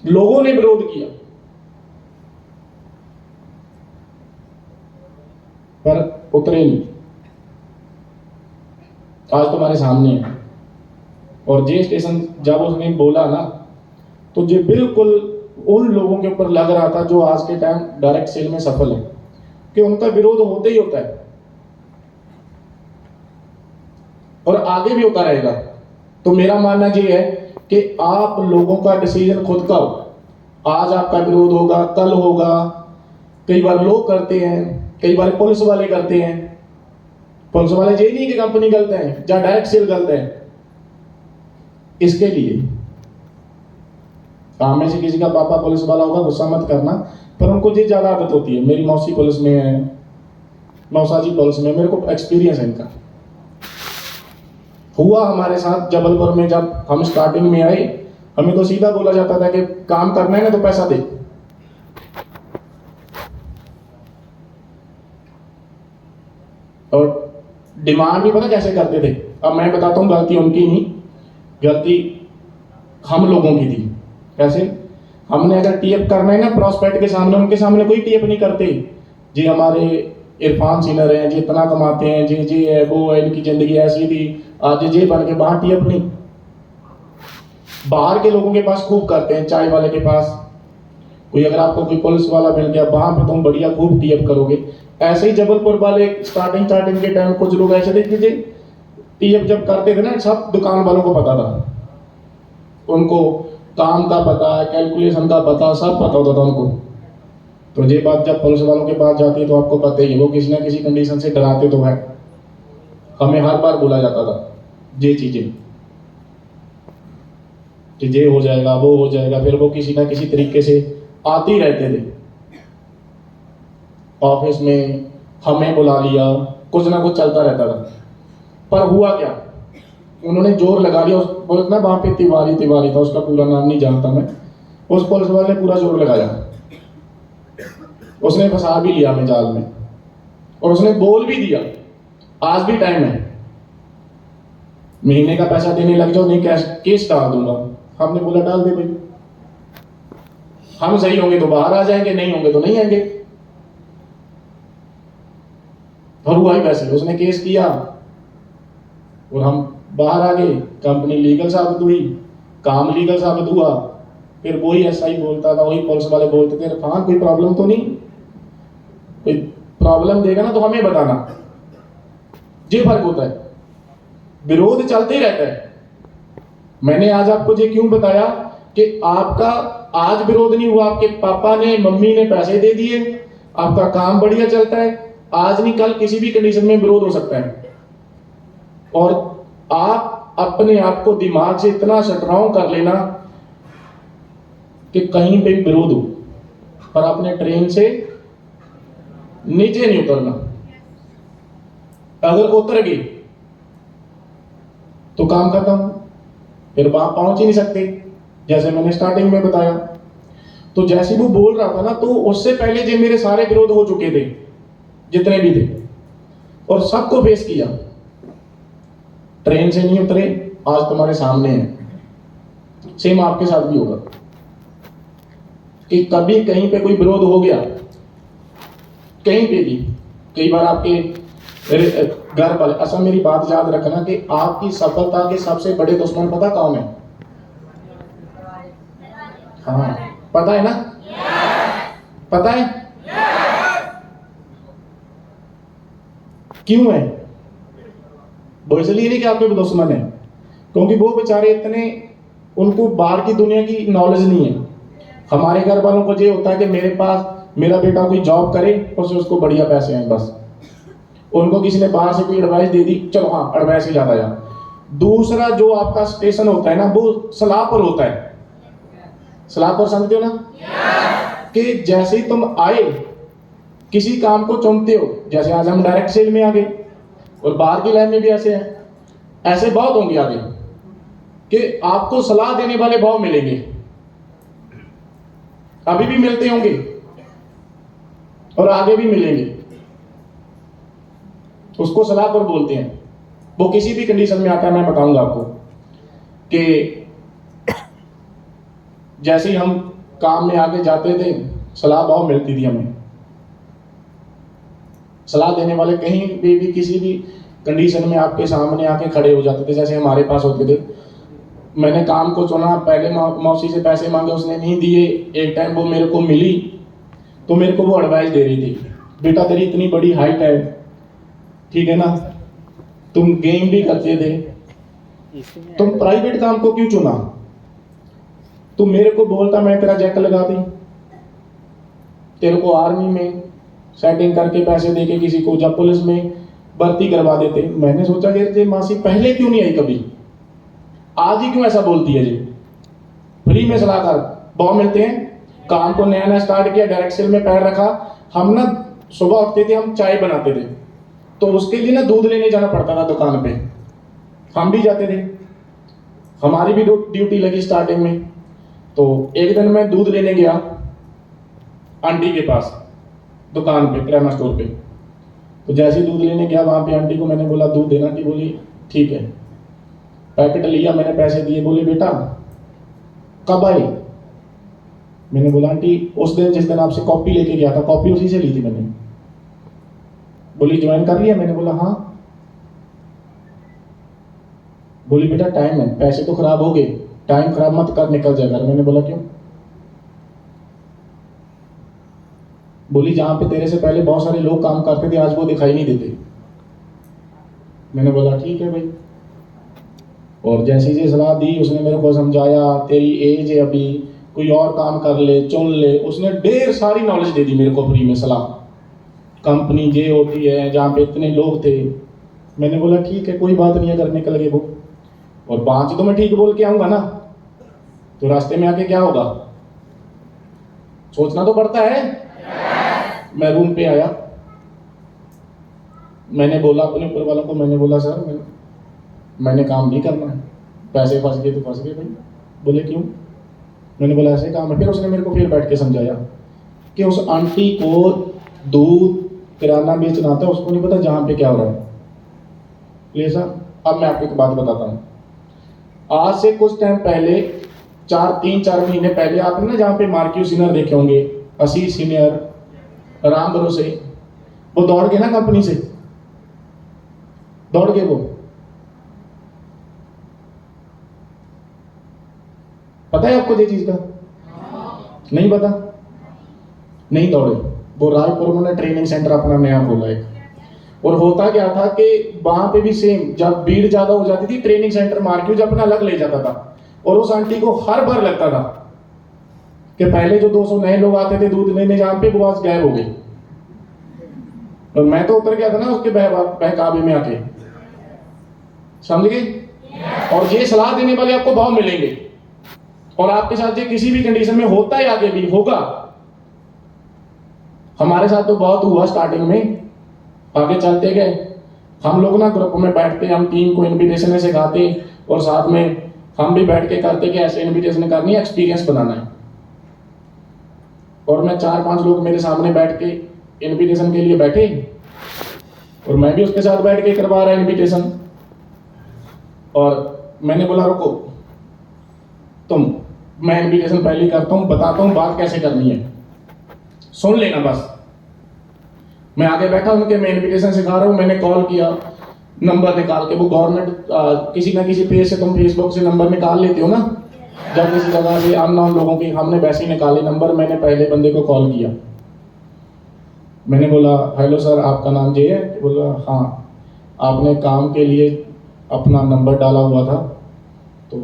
लोगों ने विरोध किया, पर उतरे नहीं। आज तुम्हारे सामने है। और जे स्टेशन जब उसने बोला ना, तो ये बिल्कुल उन लोगों के ऊपर लग रहा था जो आज के टाइम डायरेक्ट सेल में सफल है, कि उनका विरोध होते ही होता है और आगे भी होता रहेगा। तो मेरा मानना ये है कि आप लोगों का डिसीजन खुद का हो। आज आपका विरोध होगा, कल होगा। कई बार लोग करते हैं, कई बार पुलिस वाले करते हैं। पुलिस वाले ये नहीं कि कंपनी गलत है या डायरेक्ट सेल गलत है। इसके लिए काम में से किसी का पापा पुलिस वाला होगा, गुस्सा मत करना, पर उनको ये ज्यादा आदत होती है। मेरी मौसी पुलिस में है, मौसा जी पुलिस में, मेरे को एक्सपीरियंस है इनका। हुआ हमारे साथ जबलपुर में, जब हम स्टार्टिंग में आए, हमें तो सीधा बोला जाता था कि काम करना है ना तो पैसा दे। और डिमांड भी पता कैसे करते थे? अब मैं बताता हूँ, गलती उनकी नहीं, गलती हम लोगों की थी। कैसे? हमने अगर टीएफ करना है ना प्रॉस्पेक्ट के सामने, उनके सामने कोई टीएफ नहीं करते। जी हमारे इरफान सिनर हैं, जी इतना कमाते हैं, जी है वो है, इनकी जिंदगी ऐसी थी, आज जी बन के बाहर टीएफ नहीं। बाहर के लोगों के पास खूब करते हैं, चाय वाले के पास कोई, अगर आपको कोई पुलिस वाला मिल गया वहां पे तुम बढ़िया खूब टीएफ करोगे। ऐसे ही जबलपुर वाले स्टार्टिंग के टाइम कुछ लोग ऐसे थे कि टीएफ जब करते थे ना, सब दुकान वालों को पता था, उनको काम का पता, कैलकुलेशन का पता, सब पता होता था उनको। तो ये बात जब पुलिस वालों के पास जाती है तो आपको पता ही है, वो किसी ना किसी कंडीशन से डराते तो है। हमें हर बार बोला जाता था ये चीजें कि ये हो जाएगा, वो हो जाएगा, फिर वो किसी ना किसी तरीके से आते ही रहते थे। ऑफिस में हमें बुला लिया, कुछ ना कुछ चलता रहता था। पर हुआ क्या, उन्होंने जोर लगा लिया। बोलते ना वहां पे तिवारी था, उसका पूरा नाम नहीं जानता मैं। उस पुलिस वाले ने पूरा जोर लगाया, उसने फंसा भी लिया हमें जाल में, और उसने बोल भी दिया आज भी टाइम है, महीने का पैसा देने लग जाओ, नहीं केस डाल दूंगा। हमने बोला डाल दे भाई, हम सही होंगे तो बाहर आ जाएंगे, नहीं होंगे तो नहीं आएंगे। और हुआ ही वैसे, उसने केस किया, और हम बाहर आ गए, कंपनी लीगल साबित हुई, काम लीगल साबित हुआ। फिर वही एसआई बोलता था, वही पुलिस वाले बोलते थे, इरफान कोई प्रॉब्लम तो नहीं, कोई प्रॉब्लम देगा ना तो हमें बताना। ये फर्क होता है, विरोध चलते ही रहता है। मैंने आज आपको ये क्यों बताया कि आपका आज विरोध नहीं हुआ, आपके पापा ने मम्मी ने पैसे दे दिए, आपका काम बढ़िया चलता है, आज नहीं कल किसी भी कंडीशन में विरोध हो सकता है। और आप अपने आप को दिमाग से इतना शटडाउन कर लेना कि कहीं पे भी विरोध हो, पर अपने ट्रेन से नीचे नहीं उतरना। अगर उतर गए तो काम खत्म, फिर वहां पहुंच ही नहीं सकते, जैसे मैंने स्टार्टिंग में बताया। तो जैसे वो बोल रहा था ना, तो उससे पहले जो मेरे सारे विरोध हो चुके थे, जितने भी थे, और सबको फेस किया। ट्रेन से नहीं उतरे, आज तुम्हारे सामने है। सेम आपके साथ भी होगा कि कभी कहीं पे कोई विरोध हो गया, कहीं पे भी। कई बार आपके घर वाले, अच्छा मेरी बात याद रखना कि आपकी सफलता के सबसे बड़े दुश्मन पता कौन है? हाँ, पता है ना? पता है? क्यों है? वो इसलिए नहीं कि आपके दुश्मन है, क्योंकि वो बेचारे इतने, उनको बाहर की दुनिया की नॉलेज नहीं है। हमारे घर वालों को ये होता है कि मेरे पास मेरा बेटा कोई जॉब करे और से उसको बढ़िया पैसे आए, बस। उनको किसी ने बाहर से कोई एडवाइस दे दी, चलो हाँ एडवाइस ही ज्यादा यार। दूसरा जो आपका स्टेशन होता है ना, वो सलाह पर होता है। सलाह पर समझते हो ना? कि जैसे ही तुम आए किसी काम को चुनते हो, जैसे आज हम डायरेक्ट सेल में आ गए, और बाहर की लाइन में भी ऐसे हैं, ऐसे बहुत होंगे आगे कि आपको सलाह देने वाले बहुत मिलेंगे, अभी भी मिलते होंगे और आगे भी मिलेंगे। उसको सलाह पर बोलते हैं। वो किसी भी कंडीशन में आता है, मैं बताऊंगा आपको कि जैसे ही हम काम में आगे जाते थे, सलाह बहुत मिलती थी हमें। सलाह देने वाले कहीं भी किसी भी कंडीशन में आपके सामने आके खड़े हो जाते थे, जैसे हमारे पास होते थे। मैंने काम को चुना, पहले मौसी से पैसे मांगे, उसने नहीं दिए। एक टाइम वो मेरे को मिली तो मेरे को वो एडवाइस दे रही थी, बेटा तेरी इतनी बड़ी हाइट है, ठीक है ना, तुम गेम भी करते थे, तुम प्राइवेट काम को क्यों चुना? तुम मेरे को बोलता मैं तेरा जैक लगा दी, तेरे को आर्मी में सेटिंग करके पैसे देके किसी को जब पुलिस में भर्ती करवा देते। मैंने सोचा कि मासी पहले क्यों नहीं आई कभी, आज ही क्यों ऐसा बोलती है जी? फ्री में सलाहकार बहुत मिलते हैं। काम को नया नया स्टार्ट किया, डायरेक्ट सेल में पैर रखा। हम ना सुबह उठते थे, हम चाय बनाते थे, तो उसके लिए ना दूध लेने जाना पड़ता था दुकान पे, हम भी जाते थे। हमारी भी ड्यूटी लगी स्टार्टिंग में। तो एक दिन मैं दूध लेने गया आंटी के पास, दुकान पे, किराना स्टोर पे। तो जैसे ही दूध लेने गया, वहां पे आंटी को मैंने बोला दूध देना, आंटी बोली ठीक है। पैकेट लिया, मैंने पैसे दिए, बोली बेटा कब आई? मैंने बोला आंटी उस दिन जिस दिन आपसे कॉपी लेके गया था, कॉपी उसी से ली थी मैंने। बोली ज्वाइन कर लिया? मैंने बोला हाँ। बोली बेटा टाइम है, पैसे तो खराब हो गए, टाइम खराब मत कर, निकल जाएगा। मैंने बोला क्यों? बोली जहां पे तेरे से पहले बहुत सारे लोग काम करते थे, आज वो दिखाई नहीं देते। मैंने बोला ठीक है भाई। और जैसी जी सलाह दी, उसने मेरे को समझाया, तेरी एज है अभी, कोई और काम कर ले, चुन ले। उसने ढेर सारी नॉलेज दे दी मेरे को फ्री में सलाह। कंपनी ये होती है जहाँ पे इतने लोग थे। मैंने बोला ठीक है कोई बात नहीं, अगर निकल गए वो, और बात तो मैं ठीक बोल के आऊंगा ना, तो रास्ते में आके क्या होगा सोचना तो पड़ता है। मैं रूम पे आया, मैंने बोला अपने ऊपर वालों को, मैंने बोला सर मैंने काम नहीं करना है, पैसे फंस गए तो फंस गए भाई। बोले क्यों? मैंने बोला ऐसे काम है। फिर उसने मेरे को फिर बैठ के समझाया कि उस आंटी को दूध किराना बेचना आता है, उसको नहीं पता जहां पे क्या हो रहा है। लेसा अब मैं आपको एक बात बताता हूँ। आज से कुछ टाइम पहले, 3-4 महीने पहले, आपने ना जहाँ पे मार्क्यू सीनियर देखे होंगे, आशीष सीनियर, राम भरोसे, वो दौड़ गए ना कंपनी से, दौड़ गए वो। पता है आपको ये चीज का? नहीं पता? नहीं दौड़े। वो रायपुर उन्होंने ट्रेनिंग सेंटर अपना नया खोला है। और होता क्या था कि वहां पे भी सेम, जब भीड़ ज्यादा हो जाती थी ट्रेनिंग सेंटर मार्केट अपना अलग ले जाता था। और उस आंटी को हर बार लगता था कि पहले जो 200 नए लोग आते थे दूध लेने जहां पे, वो आज गायब हो गए। और मैं तो उतर गया था ना उसके बहकावे में आके, समझ गए? और ये सलाह देने वाले आपको भाव मिलेंगे, और आपके साथ ये किसी भी कंडीशन में होता है, आगे भी होगा। हमारे साथ तो बहुत हुआ स्टार्टिंग में, आगे चलते गए। हम लोग ना ग्रुप में बैठते, हम टीम को इनविटेशन सिखाते, और साथ में हम भी बैठ के करते कि ऐसे इनविटेशन करनी है, एक्सपीरियंस बनाना है। और मैं 4-5 लोग मेरे सामने बैठ के इनविटेशन के लिए बैठे, और मैं भी उसके साथ बैठ के करवा रहा इनविटेशन। और मैंने बोला रुको तुम, मैं इनविटेशन पहले करता हूं, बताता हूं बात कैसे करनी है, सुन लेना बस। मैं आगे बैठा उनके, मैं इनविटेशन सिखा रहा हूं। मैंने कॉल किया, नंबर निकाल के, वो गवर्नमेंट किसी ना किसी पेज से, तुम फेसबुक से नंबर निकाल लेते हो ना, जब किसी जगह से अननोन लोगों की, हमने वैसे ही निकाले नंबर। मैंने पहले बंदे को कॉल किया, मैंने बोला हेलो सर, आपका नाम ये है? बोला हाँ, आपने काम के लिए अपना नंबर डाला हुआ था, तो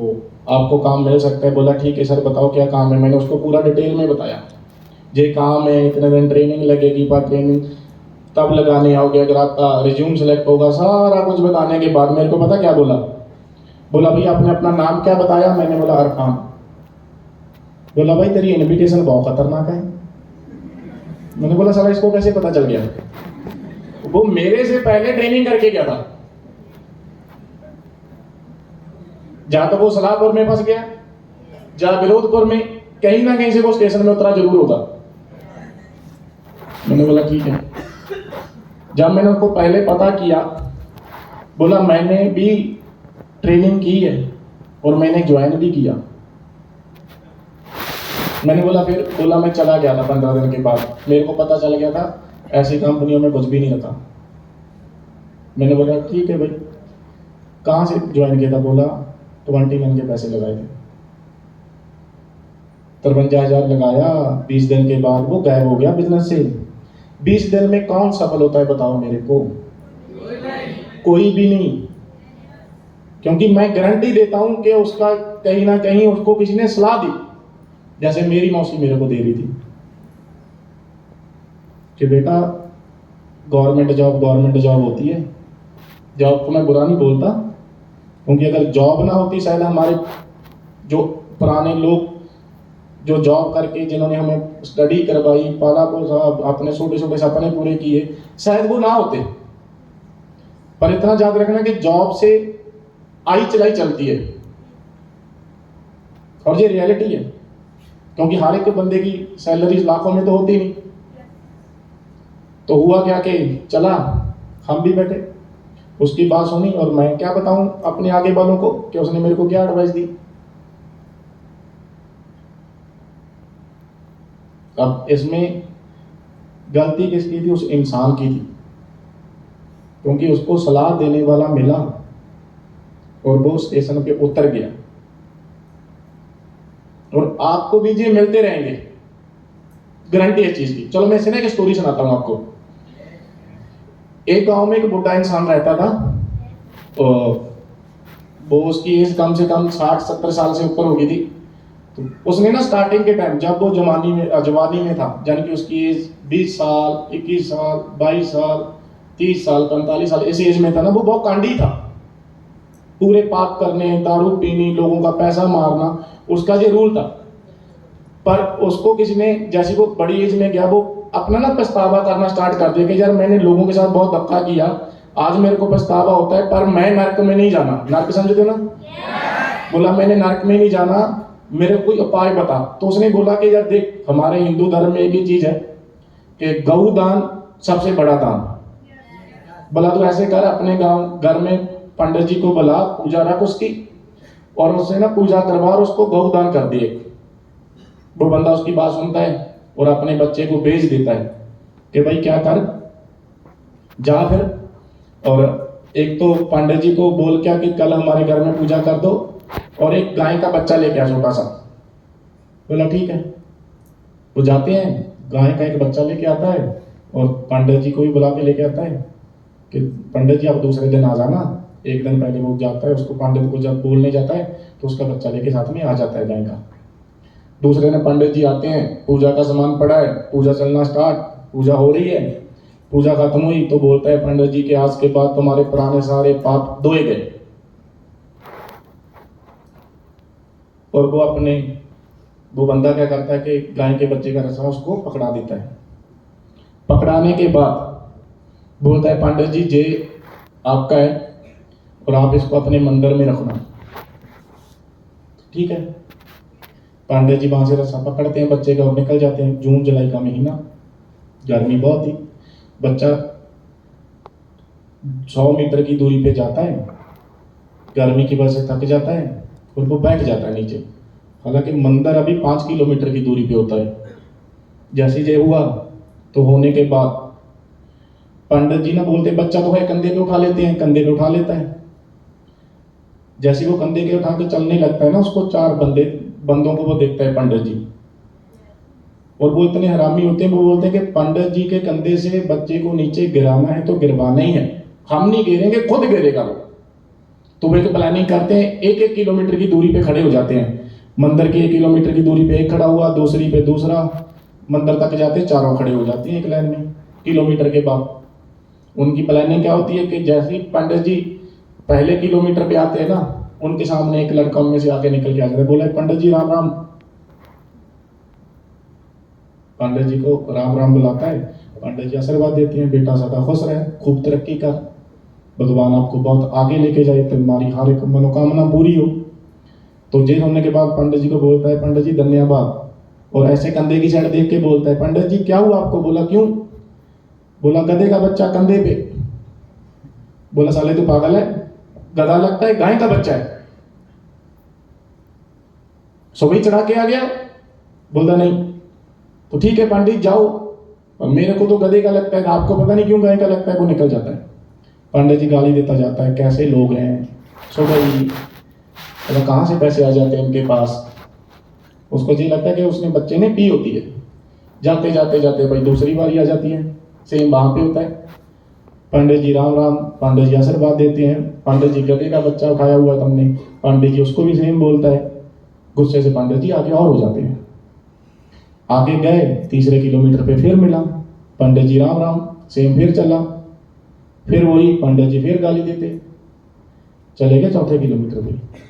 आपको काम मिल सकता है। बोला ठीक है सर, बताओ क्या काम है। मैंने उसको पूरा डिटेल में बताया, ये काम है, इतने दिन ट्रेनिंग लगेगी, पर ट्रेनिंग तब लगाने आओगे अगर आपका रिज्यूम सेलेक्ट होगा। सारा कुछ बताने के बाद मेरे को पता क्या बोला? बोला भाई आपने अपना नाम क्या बताया? मैंने बोला अरफान। बोला भाई तेरी इनविटेशन बहुत खतरनाक है। मैंने बोला साला इसको कैसे पता चल गया? वो मेरे से पहले ट्रेनिंग करके गया था। जहां तो वो सलाहपुर में फंस गया, जहां विरोधपुर में, कहीं ना कहीं से वो स्टेशन में उतरा जरूर होगा। मैंने बोला ठीक है। जब मैंने उसको पहले पता किया, बोला मैंने भी ट्रेनिंग की है और मैंने ज्वाइन भी किया। मैंने बोला फिर? बोला मैं चला गया था 15 दिन के बाद, मेरे को पता चल गया था ऐसी कंपनियों में कुछ भी नहीं रहता। मैंने बोला ठीक है भाई, कहाँ से ज्वाइन किया था? बोला 21 के पैसे लगाए थे, 53,000 लगाया। 20 दिन के बाद वो गायब हो गया बिजनेस से। 20 दिन में कौन सफल होता है बताओ मेरे को? कोई भी नहीं। क्योंकि मैं गारंटी देता हूं कि उसका कहीं ना कहीं उसको किसी ने सलाह दी, जैसे मेरी मौसी मेरे को दे रही थी कि बेटा गवर्नमेंट जॉब होती है। जॉब को मैं बुरा नहीं बोलता, क्योंकि अगर जॉब ना होती शायद हमारे जो पुराने लोग जो जॉब करके जिन्होंने हमें स्टडी करवाई, पाला पोसा, अपने छोटे छोटे सपने पूरे किए, शायद वो ना होते। पर इतना याद रखना कि जॉब से आई चलाई चलती है, और ये रियलिटी है। क्योंकि हर एक बंदे की सैलरी लाखों में तो होती नहीं। तो हुआ क्या कि चला, हम भी बैठे, उसकी बात सुनी, और मैं क्या बताऊं अपने आगे वालों को कि उसने मेरे को क्या एडवाइस दी। अब इसमें गलती किसकी थी? उस इंसान की थी, क्योंकि उसको सलाह देने वाला मिला और वो स्टेशन पे उतर गया। और आपको भी ये मिलते रहेंगे, गारंटी है चीज की। चलो मैं इससे ना एक स्टोरी सुनाता हूं आपको। एक गांव में एक बुढ़ा इंसान रहता था, तो वो उसकी एज कम से कम 60-70 साल से ऊपर हो गई थी। तो उसने ना स्टार्टिंग के टाइम, जब वो जवानी में था, यानी कि उसकी एज 20 साल, 21 साल, 22 साल, 30 साल, 45 साल, इस एज में था ना, वो बहुत कांडी था। पूरे पाप करने, दारू पीनी, लोगों का पैसा मारना, उसका ये रूल था। पर उसको किसी ने, जैसे वो बड़ी एज में गया, वो अपना ना पछतावा करना स्टार्ट कर दिया कि यार मैंने लोगों के साथ बहुत धक्का किया, आज मेरे को पछतावा होता है, पर मैं नर्क में नहीं जाना। नर्क समझते हो ना? बोला मैंने नर्क में नहीं जाना, मेरे कोई उपाय बता। तो उसने बोला कि यार देख, हमारे हिंदू धर्म में एक ही चीज है कि गौ दान सबसे बड़ा दान। बोला तो ऐसे कर, अपने गांव घर में पंडित जी को बुला, पूजा रख उसकी, और उससे ना पूजा करवा और उसको गौ दान कर दिए। वो बंदा उसकी बात सुनता है और अपने बच्चे को भेज देता है कि भाई क्या कर, जा फिर, और एक तो पंडित जी को बोल क्या कि कल हमारे घर में पूजा कर दो, और एक गाय का बच्चा लेके आ छोटा सा, बोला ठीक है। वो जाते हैं, गाय का एक बच्चा लेके आता है और पंडित जी को भी बुला के लेके आता है कि पंडित जी आप दूसरे दिन आ जाना। एक दिन पहले वो जाता है, उसको पंडित को जब बोलने जाता है तो उसका बच्चा लेके साथ में आ जाता है गाय का। दूसरे दिन पंडित जी आते हैं, पूजा का सामान पड़ा है, पूजा चलना स्टार्ट, पूजा हो रही है। पूजा खत्म हुई तो बोलता है पंडित जी के आज के बाद तुम्हारे पुराने सारे पाप धोए गए। और वो बंदा क्या करता है कि गाय के बच्चे का रस्सा उसको पकड़ा देता है। पकड़ाने के बाद बोलता है पंडित जी ये आपका है और आप इसको अपने मंदिर में रखना। ठीक है। पंडित जी वहां से रस्सा पकड़ते हैं बच्चे का और निकल जाते हैं। जून जुलाई का महीना, गर्मी बहुत थी। बच्चा 100 मीटर की दूरी पे जाता है, गर्मी की वजह से थक जाता है और वो बैठ जाता है नीचे। हालांकि मंदिर अभी 5 किलोमीटर की दूरी पे होता है। जैसे ये हुआ तो होने के बाद पंडित जी ना बोलते बच्चा तो है, कंधे पे उठा लेते हैं। कंधे पे उठा लेता है। जैसे वो कंधे के उठा के चलने लगता है ना, उसको 4 बंदों को वो देखता है पंडित जी। और वो इतने हरामी होते हैं, वो बोलते हैं कि पंडित जी के कंधे से बच्चे को नीचे गिराना है तो गिरवाना ही है, हम नहीं गिरेंगे, खुद गिरेगा वो। तो वे प्लानिंग करते हैं, 1-1 किलोमीटर की दूरी पे खड़े हो जाते हैं। मंदिर की 1 किलोमीटर की दूरी पे एक खड़ा हुआ, दूसरी पे दूसरा, मंदिर तक जाते चारों खड़े हो जाते हैं एक लाइन में। किलोमीटर के बाद उनकी प्लानिंग क्या होती है कि जैसे ही पंडित जी पहले किलोमीटर पे आते हैं ना, उनके सामने एक लड़का उनमें से आके निकल के आ जाता है। बोला पंडित जी राम राम। पंडित जी को राम राम बुलाता है। पंडित जी आशीर्वाद देते हैं, बेटा सदा खुश रहे, खूब तरक्की कर, भगवान आपको बहुत आगे लेके जाए, तुम्हारी हर एक मनोकामना पूरी हो। तो ये होने के बाद पंडित जी को बोलता है पंडित जी धन्यवाद। और ऐसे कंधे की साइड देख के बोलता है पंडित जी क्या हुआ आपको? बोला क्यों? बोला गधे का बच्चा कंधे पे। बोला साले तू पागल है, गधा लगता है, गाय का बच्चा है, सुबह चढ़ा के आ गया। बोलता नहीं। तो ठीक है पंडित जाओ, और मेरे को तो गधे का लगता है, आपको पता नहीं क्यों गाय का लगता है। वो निकल जाता है। पंडित जी गाली देता जाता है, कैसे लोग हैं, सुबह ही कहाँ से पैसे आ जाते हैं इनके पास। उसको ये लगता है कि उसने बच्चे ने पी होती है। जाते जाते जाते भाई दूसरी बारी आ जाती है, सेम वहां पे होता है। पंडित जी राम राम, पंडित जी आशीर्वाद देते हैं। पंडित जी गधे का बच्चा उठाया हुआ है तुमने, पंडित जी उसको भी सेम बोलता है। गुस्से से पंडित जी आगे और हो जाते हैं। आगे गए, तीसरे किलोमीटर पे फिर मिला, पंडित जी राम राम, सेम फिर चला, फिर वही पंडित जी फिर गाली देते। चले गए चौथे किलोमीटर पे।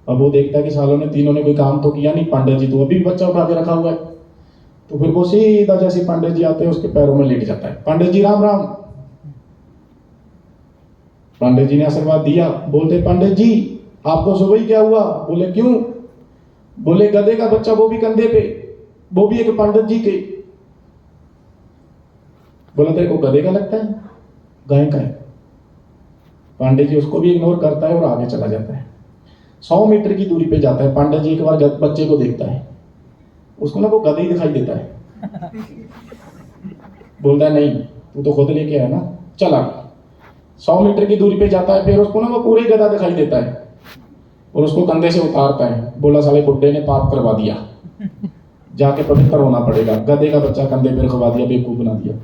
अब वो देखता है कि सालों ने तीनों ने कोई काम तो किया नहीं, पंडित जी तो अभी भी बच्चा उठा के रखा हुआ है। तो फिर वो सीधा जैसे पंडित जी आते हैं उसके पैरों में लेट जाता है। पंडित जी राम राम। पंडित जी ने आशीर्वाद दिया। बोलते पंडित जी आपको सुबह ही क्या हुआ? बोले क्यों? बोले गधे का बच्चा, वो भी कंधे पे, वो भी एक पंडित जी के। बोला तेरे को गधे का लगता है, गाय का है। पंडित जी उसको भी इग्नोर करता है और आगे चला जाता है। 100 मीटर की दूरी पे जाता है। पंडित जी एक बार बच्चे को देखता है, उसको ना वो गधा ही दिखाई देता है। बोलता है नहीं तू तो खुद लेके आया ना, चला। 100 मीटर की दूरी पे जाता है, फिर उसको ना वो पूरे गधा दिखाई देता है और उसको कंधे से उतारता है। बोला साले बुड्ढे ने पाप करवा दिया, जाके पवित्र होना पड़ेगा। गधे का बच्चा कंधे पे रखवा दिया, बेवकूफ बना दिया।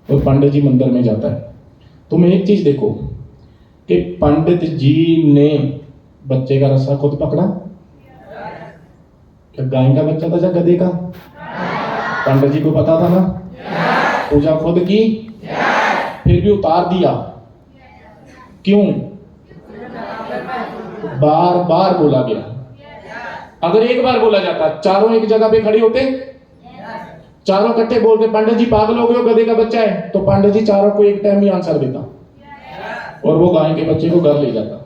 और पंडित जी मंदिर में जाता है। तुम एक चीज देखो कि पंडित जी ने बच्चे का रस्सा खुद पकड़ा, क्या गाय का बच्चा था या गधे का? पंडित जी को पता था ना, पूजा खुद की, फिर भी उतार दिया। क्यों? बार बार बोला गया। अगर एक बार बोला जाता, चारों एक जगह पे खड़े होते, चारों इकट्ठे बोलते पंडित जी पागल हो गए हो, गधे का बच्चा है, तो पंडित जी चारों को एक टाइम ही आंसर देता और वो गाय के बच्चे को घर ले जाता।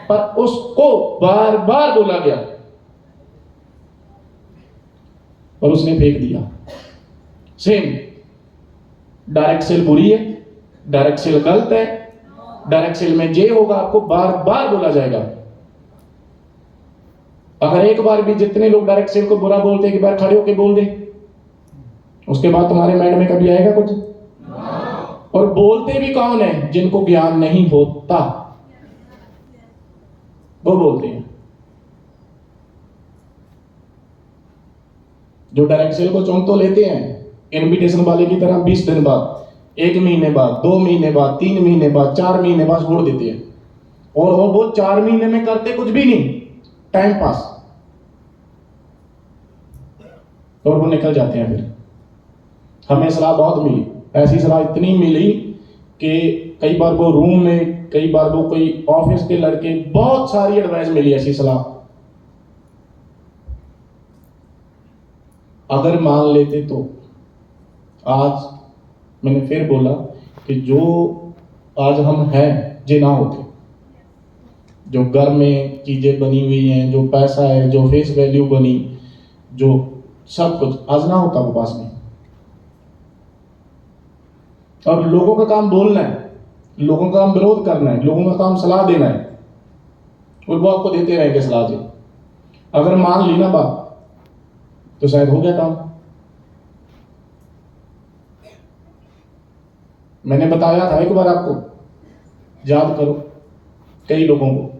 पर उसको बार बार बोला गया और उसने फेंक दिया। सेम डायरेक्ट सेल बुरी है, डायरेक्ट सेल गलत है, डायरेक्ट सेल में जे होगा, आपको बार बार बोला जाएगा। अगर एक बार भी जितने लोग डायरेक्ट सेल को बुरा बोलते हैं, एक बार खड़े होकर बोल दे, उसके बाद तुम्हारे माइंड में कभी आएगा कुछ? और बोलते भी कौन है? जिनको ज्ञान नहीं होता वो बोलते हैं। जो डायरेक्ट सेल को चुन तो लेते हैं इनविटेशन वाले की तरह 20 दिन बाद, 1 महीने बाद, 2 महीने बाद, 3 महीने बाद, 4 महीने बाद छोड़ देते हैं। और वो 4 महीने में करते कुछ भी नहीं, टाइम पास, और वो निकल जाते हैं। फिर हमें सलाह बहुत मिली, ऐसी सलाह इतनी मिली कि कई बार वो रूम में, कई बार वो कोई ऑफिस के लड़के, बहुत सारी एडवाइस मिली ऐसी सलाह। अगर मान लेते तो आज, मैंने फिर बोला कि जो आज हम हैं जे ना होते, जो घर में चीजें बनी हुई हैं, जो पैसा है, जो फेस वैल्यू बनी, जो सब कुछ आज ना होता वो पास में। और लोगों का काम बोलना है, लोगों का काम विरोध करना है, लोगों का काम सलाह देना है, और वो आपको देते रहेंगे सलाह जी। अगर मान ली ना बात तो शायद हो गया काम। मैंने बताया था एक बार आपको, याद करो, कई लोगों को।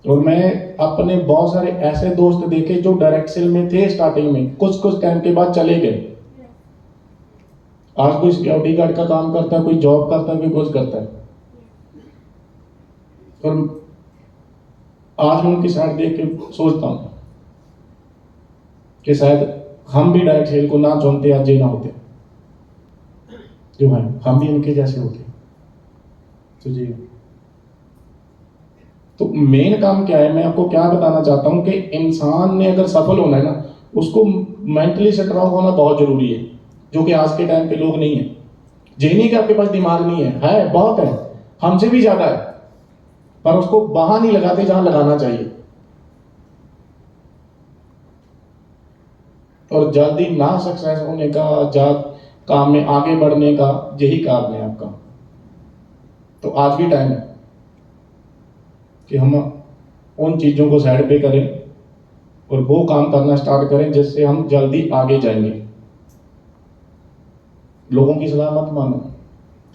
और मैं अपने बहुत सारे ऐसे दोस्त देखे जो डायरेक्ट सेल में थे स्टार्टिंग में, कुछ टाइम के बाद चले गए। आज कोई सिक्योरिटी गार्ड का काम करता है, कोई जॉब करता है, कोई कुछ करता है। और आज मैं उनकी साइड देख के सोचता हूं कि शायद हम भी डायरेक्ट सेल को ना चुनते, आज ये ना होते, जो है हम भी उनके जैसे होते। तो जी, तो मेन काम क्या है, मैं आपको क्या बताना चाहता हूं कि इंसान ने अगर सफल होना है ना, उसको मेंटली स्ट्रांग होना बहुत जरूरी है, जो कि आज के टाइम पे लोग नहीं है। ये नहीं कि आपके पास दिमाग नहीं है बहुत है, हमसे भी ज्यादा है, पर उसको वहां नहीं लगाते जहां लगाना चाहिए। और जल्दी ना सक्सेस होने का, काम में आगे बढ़ने का यही कारण है आपका। तो आज भी टाइम है कि हम उन चीजों को साइड पे करें और वो काम करना स्टार्ट करें जिससे हम जल्दी आगे जाएंगे। लोगों की सलाह मत मानो,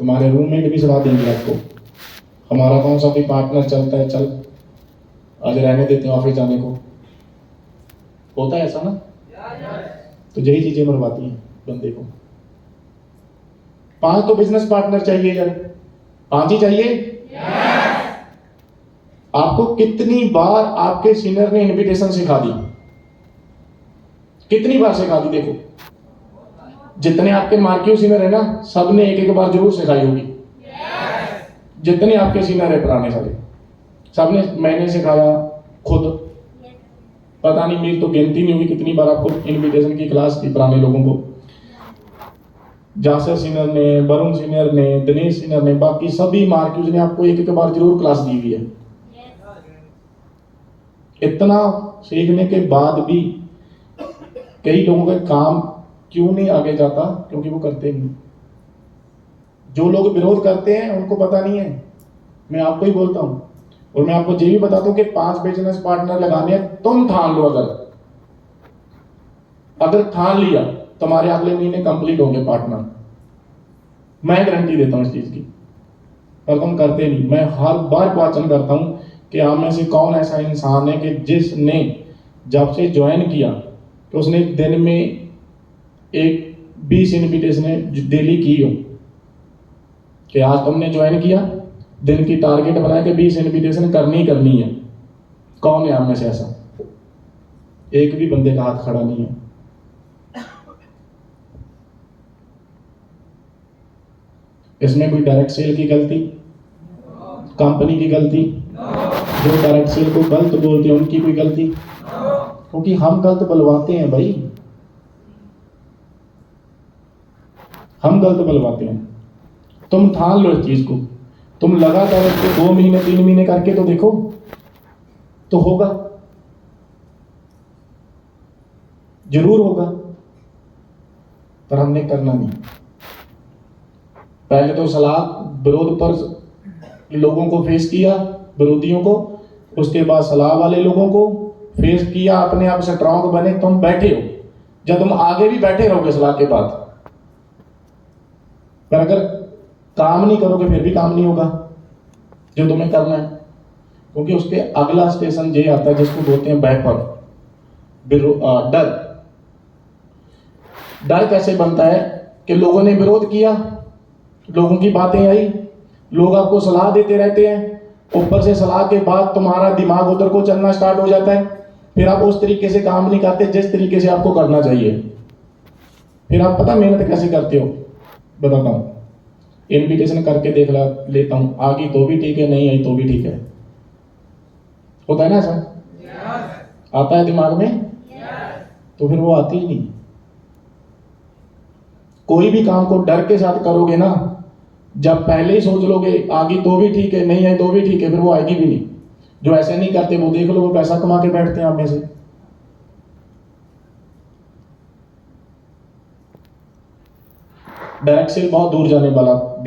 तुम्हारे रूममेट भी सलाह देंगे आपको, हमारा कौन सा भी पार्टनर चलता है, चल आज रहने देते हैं ऑफिस जाने को, होता है ऐसा ना। तो यही चीजें मरवाती हैं बंदे को। 5 तो बिजनेस पार्टनर चाहिए यार, 5 ही चाहिए। आपको कितनी बार आपके सीनियर ने इनविटेशन सिखा दी, कितनी बार सिखा दी? देखो, जितने आपके मार्क्यू सीनियर है ना, सबने एक बार जरूर सिखाई होगी। जितने आपके सीनियर है पुराने सारे, सबने, मैंने सिखाया खुद, पता नहीं, मेरी तो गिनती नहीं हुई कितनी बार आपको इनविटेशन की क्लास की पुराने लोगों को। जासर सीनियर ने, वरुण सीनियर ने, दिनेश सीनियर ने, बाकी सभी मार्क्यूज ने आपको एक बार जरूर क्लास दी हुई है। इतना सीखने के बाद भी कई लोगों का काम क्यों नहीं आगे जाता? क्योंकि वो करते नहीं। जो लोग विरोध करते हैं उनको पता नहीं है, मैं आपको ही बोलता हूं। और मैं आपको ये भी बताता हूं कि 5 बिजनेस पार्टनर लगाने हैं, तुम ठान लो। अगर ठान लिया, तुम्हारे अगले महीने कंप्लीट होंगे पार्टनर, मैं गारंटी देता हूं इस चीज की। पर तुम करते नहीं। मैं हर बार क्वेश्चन करता हूं कि आप में से कौन ऐसा इंसान है कि जिसने जब से ज्वाइन किया तो उसने दिन में 20 इनविटेशन डेली की हो, कि आज तुमने ज्वाइन किया, दिन की टारगेट बनाया कि 20 इनविटेशन करनी है। कौन है आप में से ऐसा? एक भी बंदे का हाथ खड़ा नहीं है। इसमें कोई डायरेक्ट सेल की गलती, कंपनी की गलती, जो डायरेक्ट सेल को गलत बोलते हैं उनकी कोई गलती? क्योंकि हम गलत बुलवाते हैं भाई, हम गलत बुलवाते हैं। तुम ठान लो इस चीज को, तुम लगातार इसको 2 महीने 3 महीने करके तो देखो, तो होगा, जरूर होगा। पर हमने करना नहीं। पहले तो सलाह विरोध पर लोगों को फेस किया, विरोधियों को, उसके बाद सलाह वाले लोगों को फेस किया, अपने आप स्ट्रांग बने। तुम बैठे हो, जब तुम आगे भी बैठे रहोगे सलाह के बाद, पर अगर काम नहीं करोगे फिर भी काम नहीं होगा जो तुम्हें करना है। क्योंकि उसके अगला स्टेशन ये आता है जिसको बोलते हैं बैपर, डर। डर कैसे बनता है कि लोगों ने विरोध किया, लोगों की बातें आई, लोग आपको सलाह देते रहते हैं, ऊपर से सलाह के बाद तुम्हारा दिमाग उधर को चलना स्टार्ट हो जाता है, फिर आप उस तरीके से काम नहीं करते जिस तरीके से आपको करना चाहिए। फिर आप पता मेहनत कैसे करते हो, बताता हूं। इन्विटेशन करके देख लेता हूं, आ गई तो भी ठीक है, नहीं आई तो भी ठीक है। होता है ना ऐसा? आता है दिमाग में? तो फिर वो आती ही नहीं। कोई भी काम को डर के साथ करोगे ना, जब पहले ही सोच लोगे आ गई तो भी ठीक है, नहीं आई तो भी ठीक है, फिर वो आएगी भी नहीं। जो ऐसे नहीं करते वो देख लो, वो पैसा कमा के बैठते हैं आप में से। डायरेक्ट सेल बहुत दूर जाने वाला